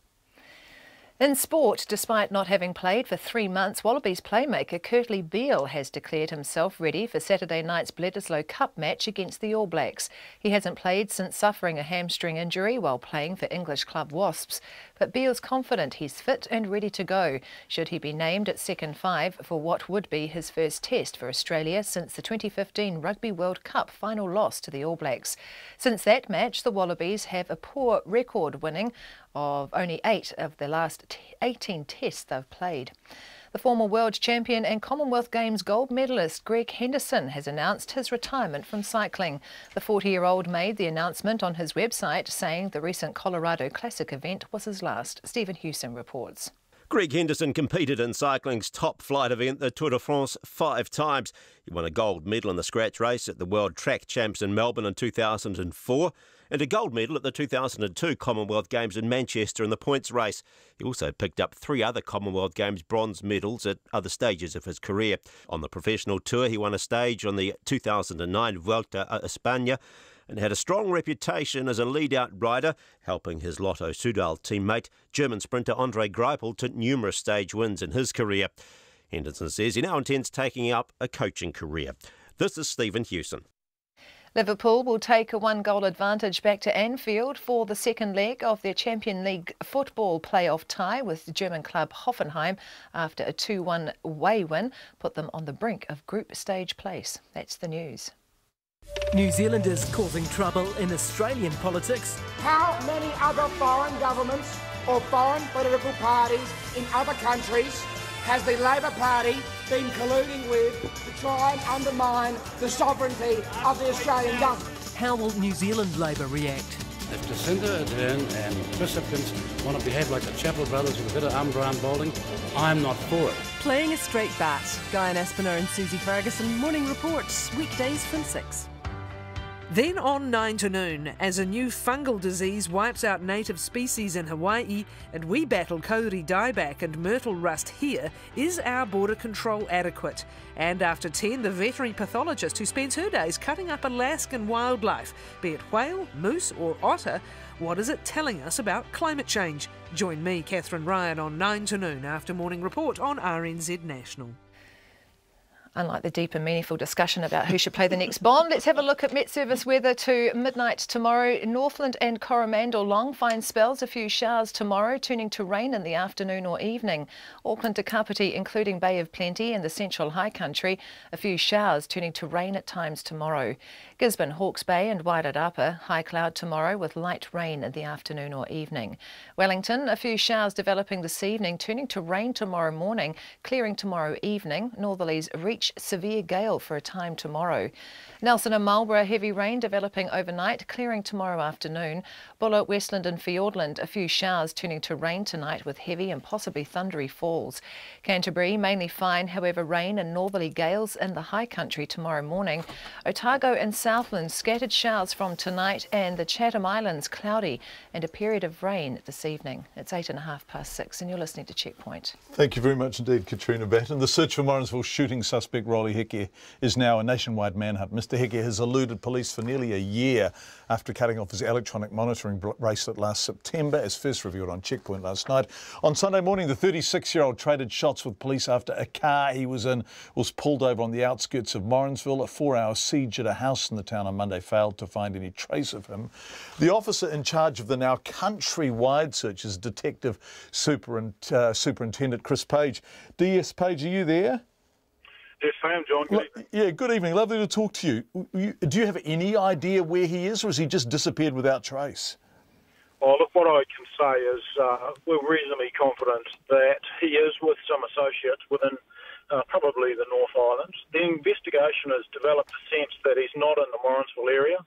In sport, despite not having played for 3 months, Wallabies playmaker Kurtley Beale has declared himself ready for Saturday night's Bledisloe Cup match against the All Blacks. He hasn't played since suffering a hamstring injury while playing for English club Wasps, but Beale's confident he's fit and ready to go, should he be named at second five for what would be his first test for Australia since the 2015 Rugby World Cup final loss to the All Blacks. Since that match, the Wallabies have a poor record, winning of only 8 of the last 18 tests they've played. The former world champion and Commonwealth Games gold medalist Greg Henderson has announced his retirement from cycling. The 40-year-old made the announcement on his website, saying the recent Colorado Classic event was his last. Stephen Hewson reports. Greg Henderson competed in cycling's top flight event, the Tour de France, 5 times. He won a gold medal in the scratch race at the World Track Champs in Melbourne in 2004 and a gold medal at the 2002 Commonwealth Games in Manchester in the points race. He also picked up 3 other Commonwealth Games bronze medals at other stages of his career. On the professional tour, he won a stage on the 2009 Vuelta a España and had a strong reputation as a lead-out rider, helping his Lotto Soudal teammate, German sprinter Andre Greipel, to numerous stage wins in his career. Henderson says he now intends taking up a coaching career. This is Stephen Hewson. Liverpool will take a 1-goal advantage back to Anfield for the second leg of their Champions League football playoff tie with the German club Hoffenheim after a 2-1 away win put them on the brink of group stage place. That's the news. New Zealanders causing trouble in Australian politics. How many other foreign governments or foreign political parties in other countries has the Labor Party been colluding with to try and undermine the sovereignty of the Australian government? How will New Zealand Labor react? If Jacinda Ardern and Chris Hipkins want to behave like the Chapel brothers with a bit of arm-round bowling, I'm not for it. Playing a straight bat. Guyan Aspinall and Susie Ferguson, Morning Reports, weekdays from 6. Then on 9 to noon, as a new fungal disease wipes out native species in Hawaii and we battle kauri dieback and myrtle rust here, is our border control adequate? And after 10, the veterinary pathologist who spends her days cutting up Alaskan wildlife, be it whale, moose or otter, what is it telling us about climate change? Join me, Catherine Ryan, on 9 to noon after Morning Report on RNZ National. Unlike the deep and meaningful discussion about who should play the next Bond, let's have a look at Met Service weather to midnight tomorrow. Northland and Coromandel, long fine spells, a few showers tomorrow, turning to rain in the afternoon or evening. Auckland to Kapiti, including Bay of Plenty and the central high country, a few showers turning to rain at times tomorrow. Gisborne, Hawke's Bay and Wairarapa, high cloud tomorrow with light rain in the afternoon or evening. Wellington, a few showers developing this evening, turning to rain tomorrow morning, clearing tomorrow evening. Northerlies reach severe gale for a time tomorrow. Nelson and Marlborough, heavy rain developing overnight, clearing tomorrow afternoon. Buller, Westland and Fiordland, a few showers turning to rain tonight with heavy and possibly thundery falls. Canterbury, mainly fine, however rain and northerly gales in the high country tomorrow morning. Otago and Southland, scattered showers from tonight, and the Chatham Islands cloudy and a period of rain this evening. It's 6:08 and you're listening to Checkpoint. Thank you very much indeed, Katrina Batten. The search for Morrinsville shooting suspect suspect, Roly Hickey, is now a nationwide manhunt. Mr Hickey has eluded police for nearly a year after cutting off his electronic monitoring bracelet last September, as first revealed on Checkpoint last night. On Sunday morning, the 36-year-old traded shots with police after a car he was in was pulled over on the outskirts of Morrinsville. A 4-hour siege at a house in the town on Monday failed to find any trace of him. The officer in charge of the now countrywide search is Detective Superintendent Chris Page. DS Page, are you there? Yes, I am, John. Good evening. Yeah, good evening. Lovely to talk to you. Do you have any idea where he is, or has he just disappeared without trace? Well, look, what I can say is we're reasonably confident that he is with some associates within probably the North Island. The investigation has developed a sense that he's not in the Morrinsville area.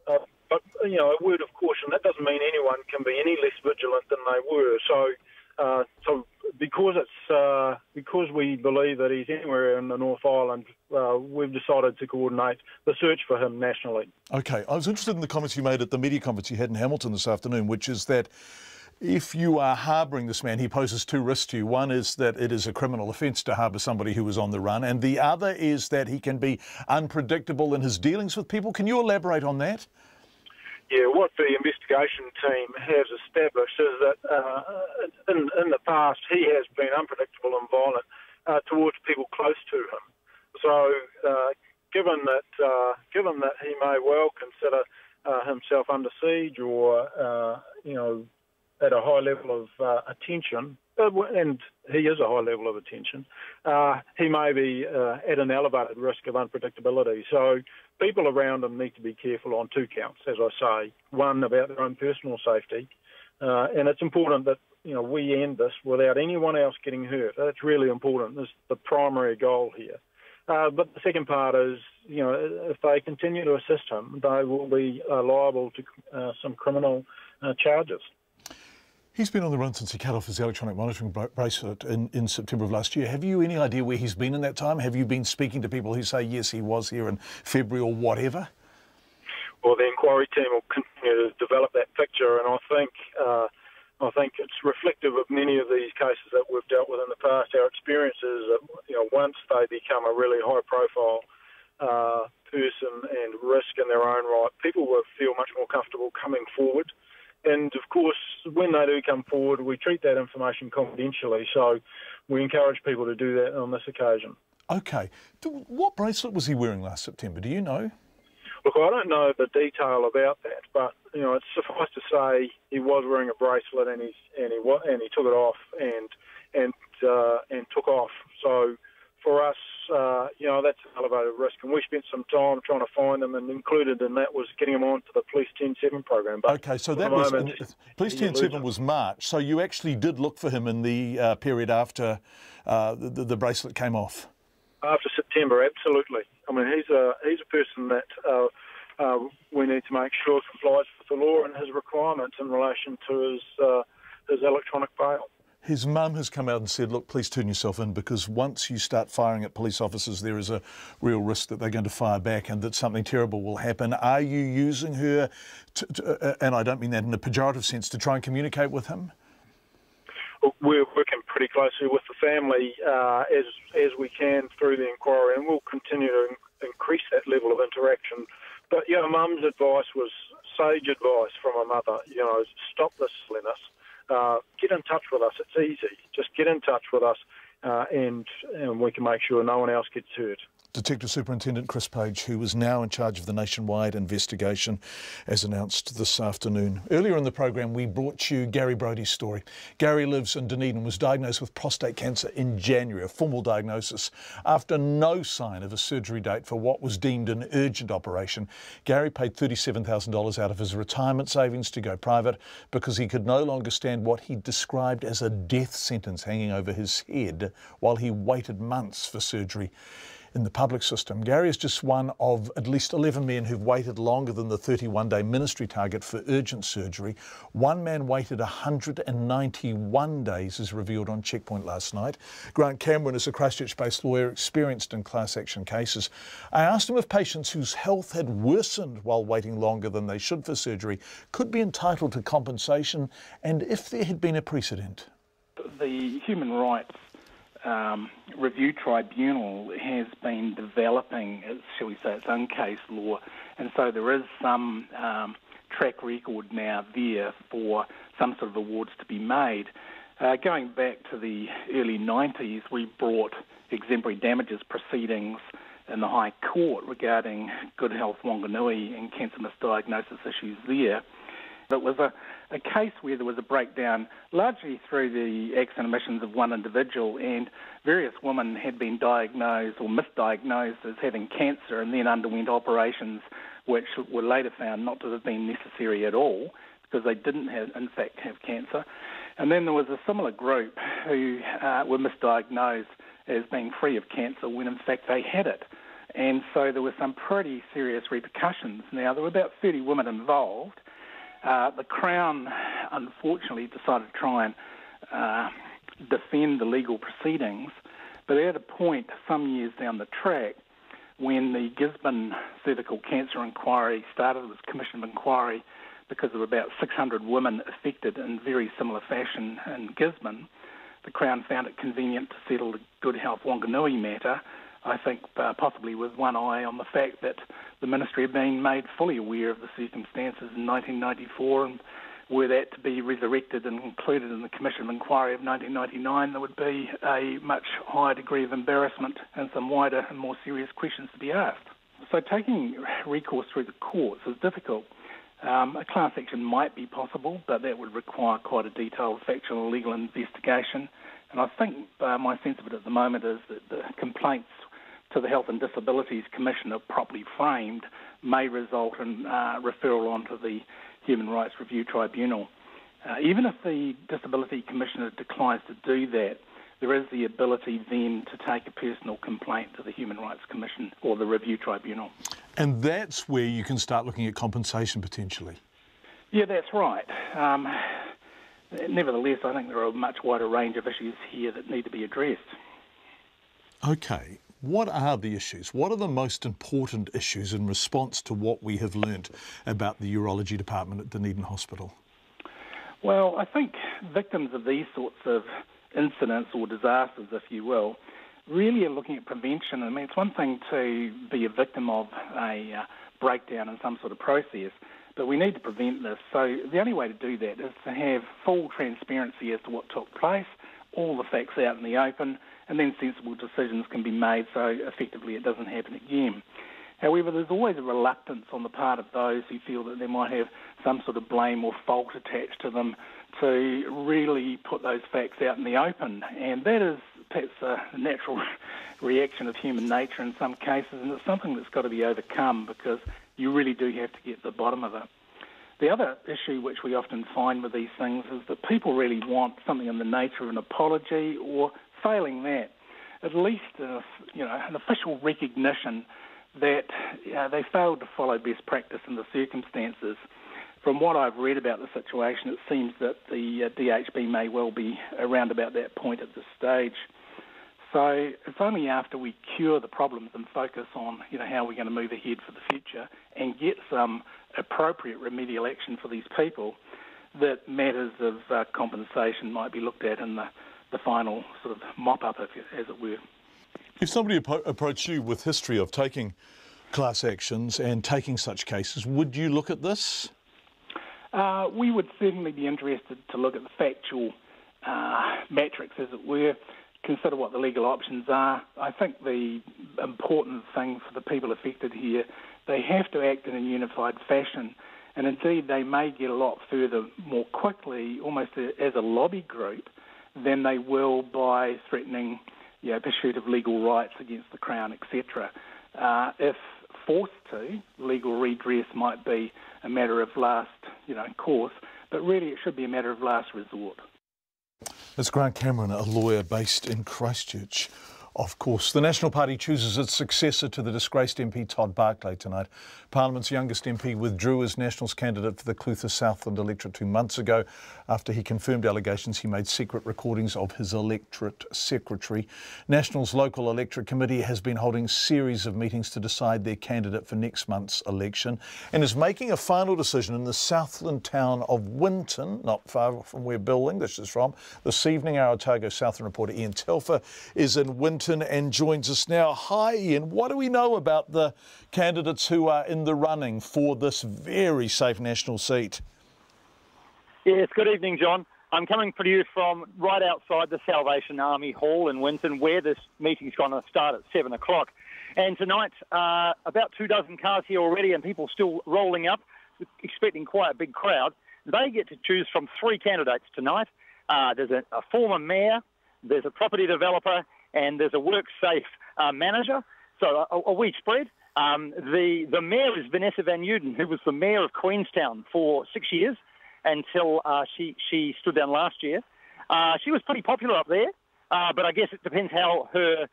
But, you know, a word of caution, that doesn't mean anyone can be any less vigilant than they were. So because we believe that he's anywhere in the North Island, we've decided to coordinate the search for him nationally. OK. I was interested in the comments you made at the media conference you had in Hamilton this afternoon, which is that if you are harbouring this man, he poses two risks to you. One is that it is a criminal offence to harbour somebody who is on the run, and the other is that he can be unpredictable in his dealings with people. Can you elaborate on that? Yeah, what the investigation team has established is that in the past he has been unpredictable and violent towards people close to him. So, given that he may well consider himself under siege or at a high level of attention, and he is a high level of attention, he may be at an elevated risk of unpredictability. So people around him need to be careful on two counts, as I say. One, about their own personal safety, and it's important that we end this without anyone else getting hurt. That's really important. That's the primary goal here. But the second part is, if they continue to assist him, they will be liable to some criminal charges. He's been on the run since he cut off his electronic monitoring bracelet in September of last year. Have you any idea where he's been in that time? Have you been speaking to people who say, yes, he was here in February or whatever? Well, the inquiry team will continue to develop that picture, and I think it's reflective of many of these cases that we've dealt with in the past. Our experience is that, once they become a really high-profile person and risk in their own right, people will feel much more comfortable coming forward. And, of course, when they do come forward, we treat that information confidentially, so we encourage people to do that on this occasion. OK. What bracelet was he wearing last September? Do you know? Look, I don't know the detail about that, but, it's suffice to say he was wearing a bracelet and he took it off and took off. So for us, that's an elevated risk, and we spent some time trying to find them, and included in that was getting them onto the Police 10-7 program. But OK, so that was Police 10-7 was March. So you actually did look for him in the period after the bracelet came off. After September, absolutely. I mean, he's a person that we need to make sure complies with the law and his requirements in relation to his electronic bail. His mum has come out and said, look, please turn yourself in, because once you start firing at police officers, there is a real risk that they're going to fire back and that something terrible will happen. Are you using her, and I don't mean that in a pejorative sense, to try and communicate with him? We're working pretty closely with the family as we can through the inquiry, and we'll continue to increase that level of interaction. But, Mum's advice was sage advice from her mother, stop this silliness. Get in touch with us. It's easy. Just get in touch with us and we can make sure no one else gets hurt. Detective Superintendent Chris Page, who is now in charge of the nationwide investigation, as announced this afternoon. Earlier in the program, we brought you Gary Brodie's story. Gary lives in Dunedin and was diagnosed with prostate cancer in January, a formal diagnosis. After no sign of a surgery date for what was deemed an urgent operation, Gary paid $37,000 out of his retirement savings to go private because he could no longer stand what he described as a death sentence hanging over his head while he waited months for surgery in the public system. Gary is just one of at least 11 men who've waited longer than the 31-day ministry target for urgent surgery. One man waited 191 days, as revealed on Checkpoint last night. Grant Cameron is a Christchurch-based lawyer experienced in class action cases. I asked him if patients whose health had worsened while waiting longer than they should for surgery could be entitled to compensation, and if there had been a precedent. The human rights review tribunal has been developing, shall we say, its own case law, and so there is some track record now there for some sort of awards to be made. Going back to the early 90s, we brought exemplary damages proceedings in the High Court regarding Good Health Wanganui and cancer misdiagnosis issues there. It was a case where there was a breakdown largely through the acts and omissions of one individual, and various women had been diagnosed or misdiagnosed as having cancer and then underwent operations which were later found not to have been necessary at all because they didn't in fact have cancer. And then there was a similar group who were misdiagnosed as being free of cancer when in fact they had it. And so there were some pretty serious repercussions. Now, there were about 30 women involved. The Crown, unfortunately, decided to try and defend the legal proceedings, but at a point some years down the track, when the Gisborne cervical cancer inquiry started, it was a commission of inquiry because there were about 600 women affected in very similar fashion in Gisborne. The Crown found it convenient to settle the Good Health Wanganui matter, I think possibly with one eye on the fact that the Ministry had been made fully aware of the circumstances in 1994, and were that to be resurrected and included in the Commission of Inquiry of 1999, there would be a much higher degree of embarrassment and some wider and more serious questions to be asked. So taking recourse through the courts is difficult. A class action might be possible, but that would require quite a detailed factual and legal investigation. And I think my sense of it at the moment is that the complaints to the Health and Disabilities Commissioner, properly framed, may result in referral onto the Human Rights Review Tribunal. Even if the Disability Commissioner declines to do that, there is the ability then to take a personal complaint to the Human Rights Commission or the Review Tribunal. And that's where you can start looking at compensation potentially. Yeah, that's right. Nevertheless, I think there are a much wider range of issues here that need to be addressed. Okay. What are the issues? What are the most important issues in response to what we have learnt about the urology department at Dunedin Hospital? Well, I think victims of these sorts of incidents or disasters, if you will, really are looking at prevention. I mean, it's one thing to be a victim of a breakdown in some sort of process, but we need to prevent this. So the only way to do that is to have full transparency as to what took place, all the facts out in the open, and then sensible decisions can be made so effectively it doesn't happen again. However, there's always a reluctance on the part of those who feel that they might have some sort of blame or fault attached to them to really put those facts out in the open. And that is perhaps a natural reaction of human nature in some cases, and it's something that's got to be overcome because you really do have to get to the bottom of it. The other issue which we often find with these things is that people really want something in the nature of an apology, or failing that, at least an official recognition that they failed to follow best practice in the circumstances. From what I've read about the situation, it seems that the DHB may well be around about that point at this stage. So it's only after we cure the problems and focus on how we're going to move ahead for the future and get some appropriate remedial action for these people that matters of compensation might be looked at in the final sort of mop-up, as it were. If somebody approached you with history of taking class actions and taking such cases, would you look at this? We would certainly be interested to look at the factual matrix, as it were, consider what the legal options are. I think the important thing for the people affected here, they have to act in a unified fashion, and indeed they may get a lot further more quickly, almost as a lobby group, than they will by threatening pursuit of legal rights against the Crown, etc. If forced to, legal redress might be a matter of last course, but really it should be a matter of last resort. That's Grant Cameron, a lawyer based in Christchurch. Of course, the National Party chooses its successor to the disgraced MP Todd Barclay tonight. Parliament's youngest MP withdrew as Nationals candidate for the Clutha Southland electorate 2 months ago after he confirmed allegations he made secret recordings of his electorate secretary. Nationals' local electorate committee has been holding a series of meetings to decide their candidate for next month's election and is making a final decision in the Southland town of Winton, not far from where Bill English is from. This evening, our Otago Southland reporter Ian Telfer is in Winton and joins us now. Hi Ian, what do we know about the candidates who are in the running for this very safe national seat? Yes, good evening, John. I'm coming to you from right outside the Salvation Army Hall in Winton, where this meeting's going to start at 7 o'clock. And tonight, about 24 cars here already and people still rolling up, expecting quite a big crowd. They get to choose from 3 candidates tonight. There's a former mayor, there's a property developer, and there's a WorkSafe manager, so a wee spread. The mayor is Vanessa Van Uden, who was the mayor of Queenstown for 6 years until she stood down last year. She was pretty popular up there, but I guess it depends how her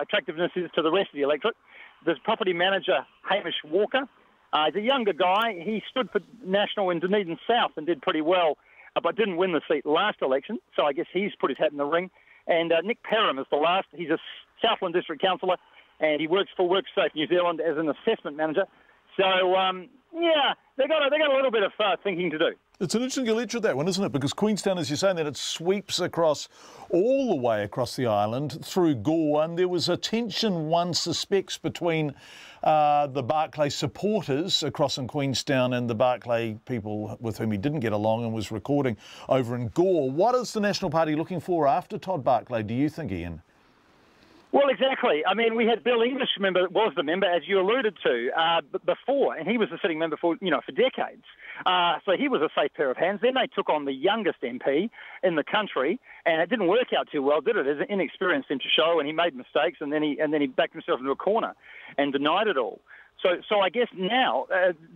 attractiveness is to the rest of the electorate. There's property manager Hamish Walker. He's a younger guy. He stood for National in Dunedin South and did pretty well, but didn't win the seat last election, so I guess he's put his hat in the ring. And Nick Perham is the last. He's a Southland District Councillor, and he works for WorkSafe New Zealand as an assessment manager. So, yeah, they got a little bit of thinking to do. It's an interesting electorate, that one, isn't it? Because Queenstown, as you're saying, that it sweeps across all the way across the island through Gore, and there was a tension, one suspects, between the Barclay supporters across in Queenstown and the Barclay people with whom he didn't get along and was recording over in Gore. What is the National Party looking for after Todd Barclay, do you think, Ian? Well, exactly. I mean, we had Bill English was the member, as you alluded to, before, and he was a sitting member for decades. So he was a safe pair of hands. Then they took on the youngest MP in the country, and it didn't work out too well, did it? As an inexperienced into show, and he made mistakes, and then he backed himself into a corner and denied it all. So I guess now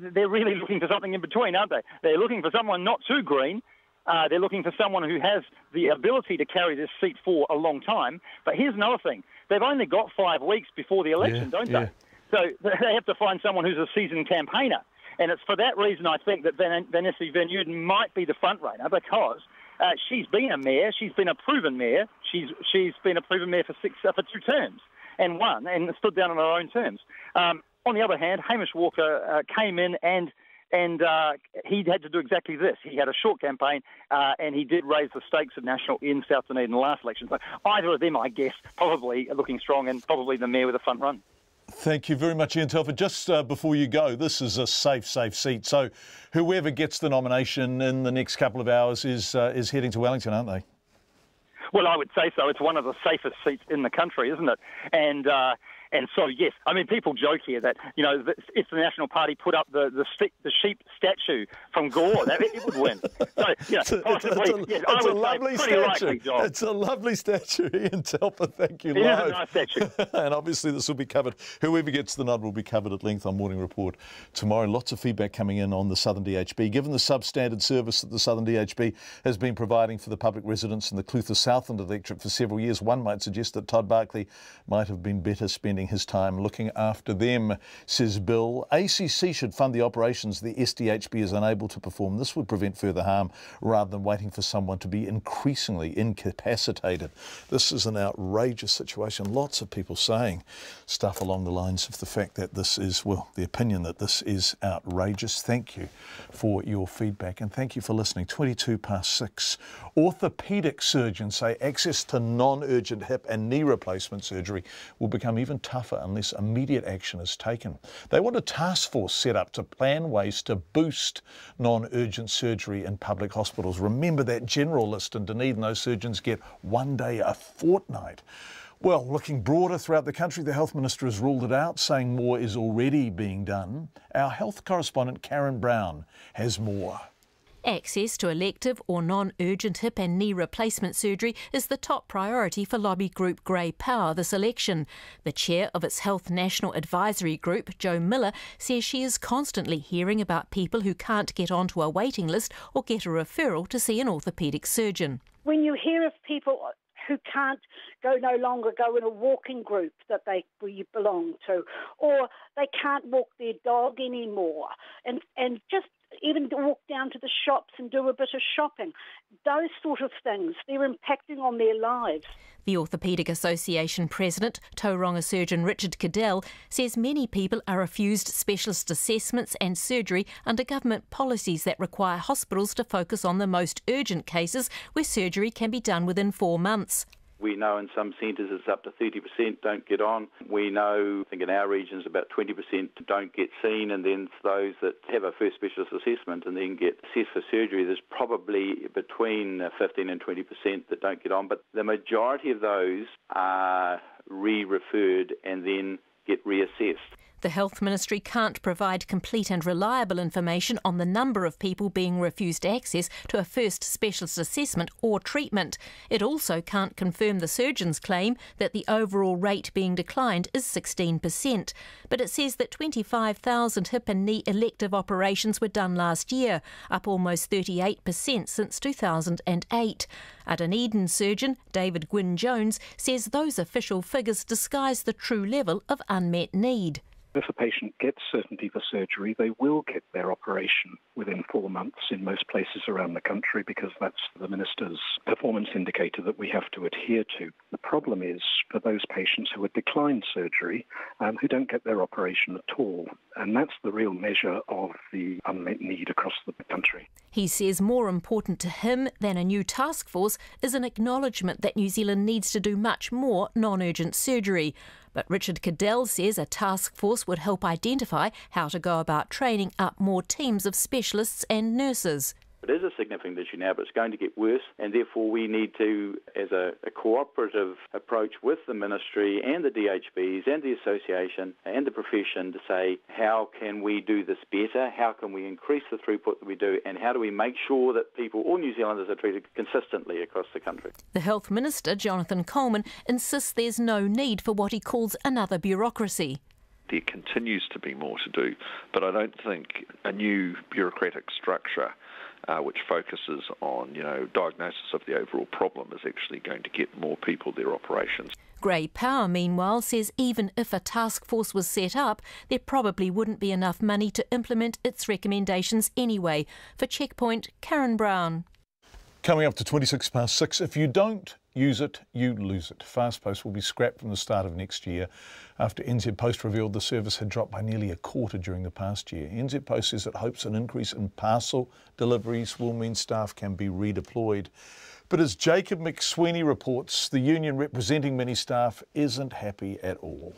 they're really looking for something in between, aren't they? They're looking for someone not too green. They're looking for someone who has the ability to carry this seat for a long time. But here's another thing. They've only got 5 weeks before the election, don't they? So they have to find someone who's a seasoned campaigner. And it's for that reason, I think, that Vanessa Van Uden might be the front-runner, because she's been a mayor. She's been a proven mayor. She's been a proven mayor for 2 terms and won and stood down on her own terms. On the other hand, Hamish Walker came in and he had to do exactly this. He had a short campaign, and he did raise the stakes of National in South Dunedin in the last election. So either of them, I guess, probably looking strong, and probably the mayor with a front run. Thank you very much, Ian Telford. Just before you go, this is a safe seat. So whoever gets the nomination in the next couple of hours is heading to Wellington, aren't they? Well, I would say so. It's one of the safest seats in the country, isn't it? And so, yes, I mean, people joke here that, if the National Party put up the sheep statue from Gore, it would win. So, possibly, it's a lovely statue. Likely, John. It's a lovely statue, Ian Telfer. Thank you. It is a nice statue. And obviously this will be covered. Whoever gets the nod will be covered at length on Morning Report tomorrow. Lots of feedback coming in on the Southern DHB. Given the substandard service that the Southern DHB has been providing for the public residents in the Clutha Southland electorate for several years, one might suggest that Todd Barclay might have been better spending his time looking after them, says Bill. ACC should fund the operations the SDHB is unable to perform. This would prevent further harm rather than waiting for someone to be increasingly incapacitated. This is an outrageous situation. Lots of people saying stuff along the lines of the fact that this is, well, the opinion that this is outrageous. Thank you for your feedback and thank you for listening. 6:22. Orthopaedic surgeons say access to non-urgent hip and knee replacement surgery will become even tougher unless immediate action is taken. They want a task force set up to plan ways to boost non-urgent surgery in public hospitals. Remember that general list in Dunedin, those surgeons get 1 day a fortnight. Well, looking broader throughout the country, the Health Minister has ruled it out, saying more is already being done. Our health correspondent Karen Brown has more. Access to elective or non-urgent hip and knee replacement surgery is the top priority for lobby group Grey Power this election. The chair of its Health National Advisory Group, Jo Miller, says she is constantly hearing about people who can't get onto a waiting list or get a referral to see an orthopaedic surgeon. When you hear of people who can't no longer go in a walking group that we belong to, or they can't walk their dog anymore, and just even to walk down to the shops and do a bit of shopping. Those sort of things, they're impacting on their lives. The Orthopaedic Association president, Tauranga surgeon Richard Cadell, says many people are refused specialist assessments and surgery under government policies that require hospitals to focus on the most urgent cases where surgery can be done within 4 months. We know in some centres it's up to 30% don't get on. We know, I think in our regions, about 20% don't get seen, and then those that have a first specialist assessment and then get assessed for surgery, there's probably between 15 and 20% that don't get on. But the majority of those are re-referred and then get reassessed. The Health Ministry can't provide complete and reliable information on the number of people being refused access to a first specialist assessment or treatment. It also can't confirm the surgeon's claim that the overall rate being declined is 16%. But it says that 25,000 hip and knee elective operations were done last year, up almost 38% since 2008. A Dunedin surgeon, David Gwynne-Jones, says those official figures disguise the true level of unmet need. If a patient gets certainty for surgery, they will get their operation within 4 months in most places around the country, because that's the Minister's performance indicator that we have to adhere to. The problem is for those patients who have declined surgery and who don't get their operation at all. And that's the real measure of the unmet need across the country. He says more important to him than a new task force is an acknowledgement that New Zealand needs to do much more non-urgent surgery. But Richard Cadell says a task force would help identify how to go about training up more teams of specialists and nurses. It is a significant issue now, but it's going to get worse, and therefore we need to, as a cooperative approach with the Ministry and the DHBs and the Association and the profession, to say how can we do this better, how can we increase the throughput that we do, and how do we make sure that people, all New Zealanders, are treated consistently across the country. The Health Minister, Jonathan Coleman, insists there's no need for what he calls another bureaucracy. There continues to be more to do, but I don't think a new bureaucratic structure which focuses on, diagnosis of the overall problem is actually going to get more people their operations. Grey Power, meanwhile, says even if a task force was set up, there probably wouldn't be enough money to implement its recommendations anyway. For Checkpoint, Karen Brown. Coming up to 6:26. If you don't use it, you lose it. Fast Post will be scrapped from the start of next year after NZ Post revealed the service had dropped by nearly a quarter during the past year. NZ Post says it hopes an increase in parcel deliveries will mean staff can be redeployed. But as Jacob McSweeney reports, the union representing many staff isn't happy at all.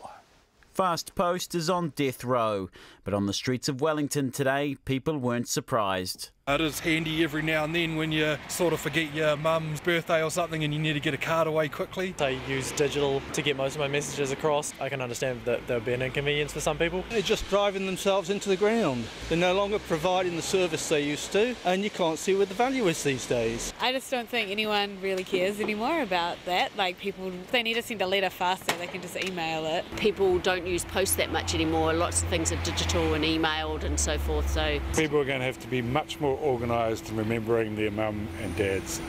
Fast Post is on death row, but on the streets of Wellington today, people weren't surprised. It is handy every now and then when you sort of forget your mum's birthday or something and you need to get a card away quickly. I use digital to get most of my messages across. I can understand that there would be an inconvenience for some people. They're just driving themselves into the ground. They're no longer providing the service they used to, and you can't see where the value is these days. I just don't think anyone really cares anymore about that. Like, people, if they need to send a letter faster, they can just email it. People don't use post that much anymore. Lots of things are digital and emailed and so forth. So people are going to have to be much more organised in remembering their mum and dad's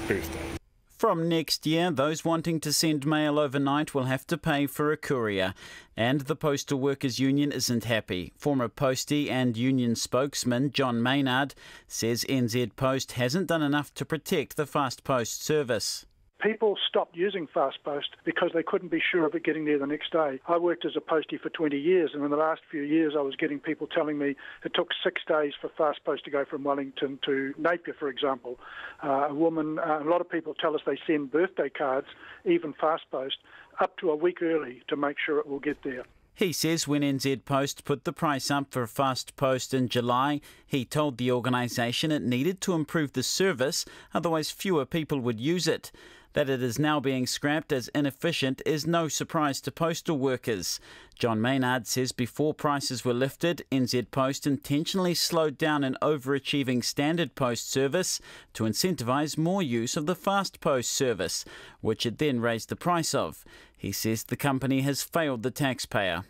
birthday. From next year, those wanting to send mail overnight will have to pay for a courier. And the Postal Workers Union isn't happy. Former postie and union spokesman John Maynard says NZ Post hasn't done enough to protect the Fast Post service. People stopped using Fast Post because they couldn't be sure of it getting there the next day. I worked as a postie for 20 years, and in the last few years I was getting people telling me it took 6 days for Fast Post to go from Wellington to Napier, for example. A lot of people tell us they send birthday cards, even Fast Post, up to a week early to make sure it will get there. He says when NZ Post put the price up for Fast Post in July, he told the organisation it needed to improve the service, otherwise fewer people would use it. That it is now being scrapped as inefficient is no surprise to postal workers. John Maynard says before prices were lifted, NZ Post intentionally slowed down an overachieving standard post service to incentivise more use of the Fast Post service, which it then raised the price of. He says the company has failed the taxpayer.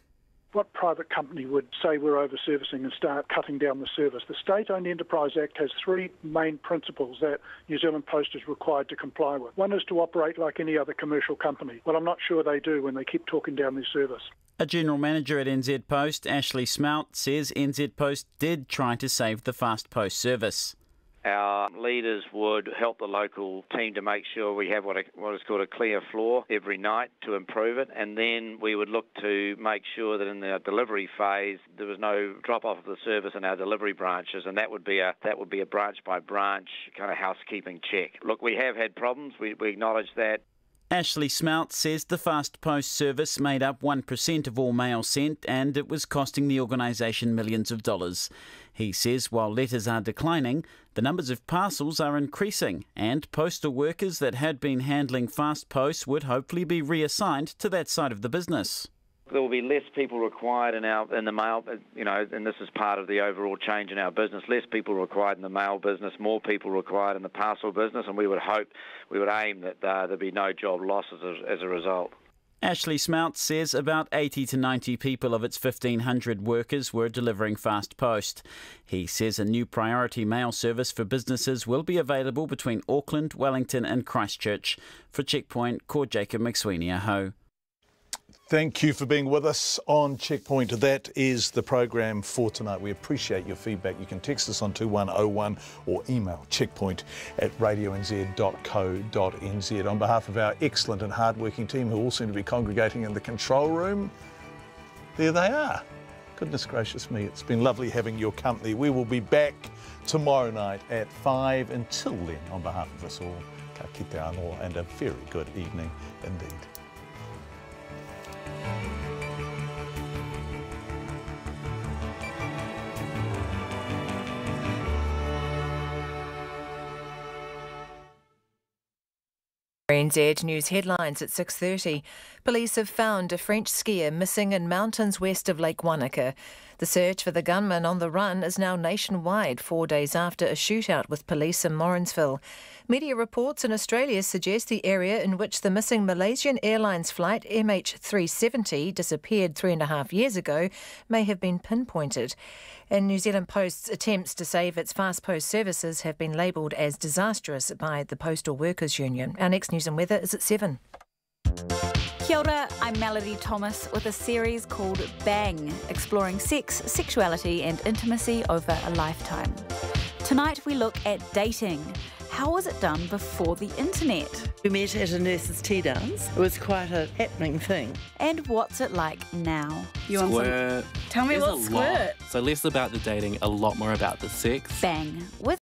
What private company would say we're over-servicing and start cutting down the service? The State-Owned Enterprise Act has three main principles that New Zealand Post is required to comply with. One is to operate like any other commercial company. Well, I'm not sure they do when they keep talking down their service. A general manager at NZ Post, Ashley Smout, says NZ Post did try to save the fast post service. Our leaders would help the local team to make sure we have what is called a clear floor every night to improve it, and then we would look to make sure that in the delivery phase there was no drop off of the service in our delivery branches, and that would be a branch by branch kind of housekeeping check. Look, we have had problems. We acknowledge that. Ashley Smout says the fast post service made up 1% of all mail sent and it was costing the organisation millions of dollars. He says while letters are declining, the numbers of parcels are increasing and postal workers that had been handling fast posts would hopefully be reassigned to that side of the business. There will be less people required in the mail, and this is part of the overall change in our business. Less people required in the mail business, more people required in the parcel business, and we would aim that there'd be no job losses as a result. Ashley Smout says about 80 to 90 people of its 1,500 workers were delivering fast post. He says a new priority mail service for businesses will be available between Auckland, Wellington and Christchurch. For Checkpoint, Core Jacob McSweeney, aho. Thank you for being with us on Checkpoint. That is the program for tonight. We appreciate your feedback. You can text us on 2101 or email checkpoint@radionz.co.nz. On behalf of our excellent and hard-working team who all seem to be congregating in the control room, there they are. Goodness gracious me, it's been lovely having your company. We will be back tomorrow night at 5. Until then, on behalf of us all, ka kite anō and a very good evening indeed. RNZ News headlines at 6:30. Police have found a French skier missing in mountains west of Lake Wanaka. The search for the gunman on the run is now nationwide 4 days after a shootout with police in Lawrenceville. Media reports in Australia suggest the area in which the missing Malaysian Airlines flight MH370 disappeared 3.5 years ago may have been pinpointed. And New Zealand Post's attempts to save its fast post services have been labelled as disastrous by the Postal Workers Union. Our next news and weather is at 7. Kia ora, I'm Melody Thomas with a series called Bang, exploring sex, sexuality and intimacy over a lifetime. Tonight we look at dating. How was it done before the internet? We met at a nurse's tea dance. It was quite a happening thing. And what's it like now? Squirt. Tell me There's what's squirt. So less about the dating, a lot more about the sex. Bang with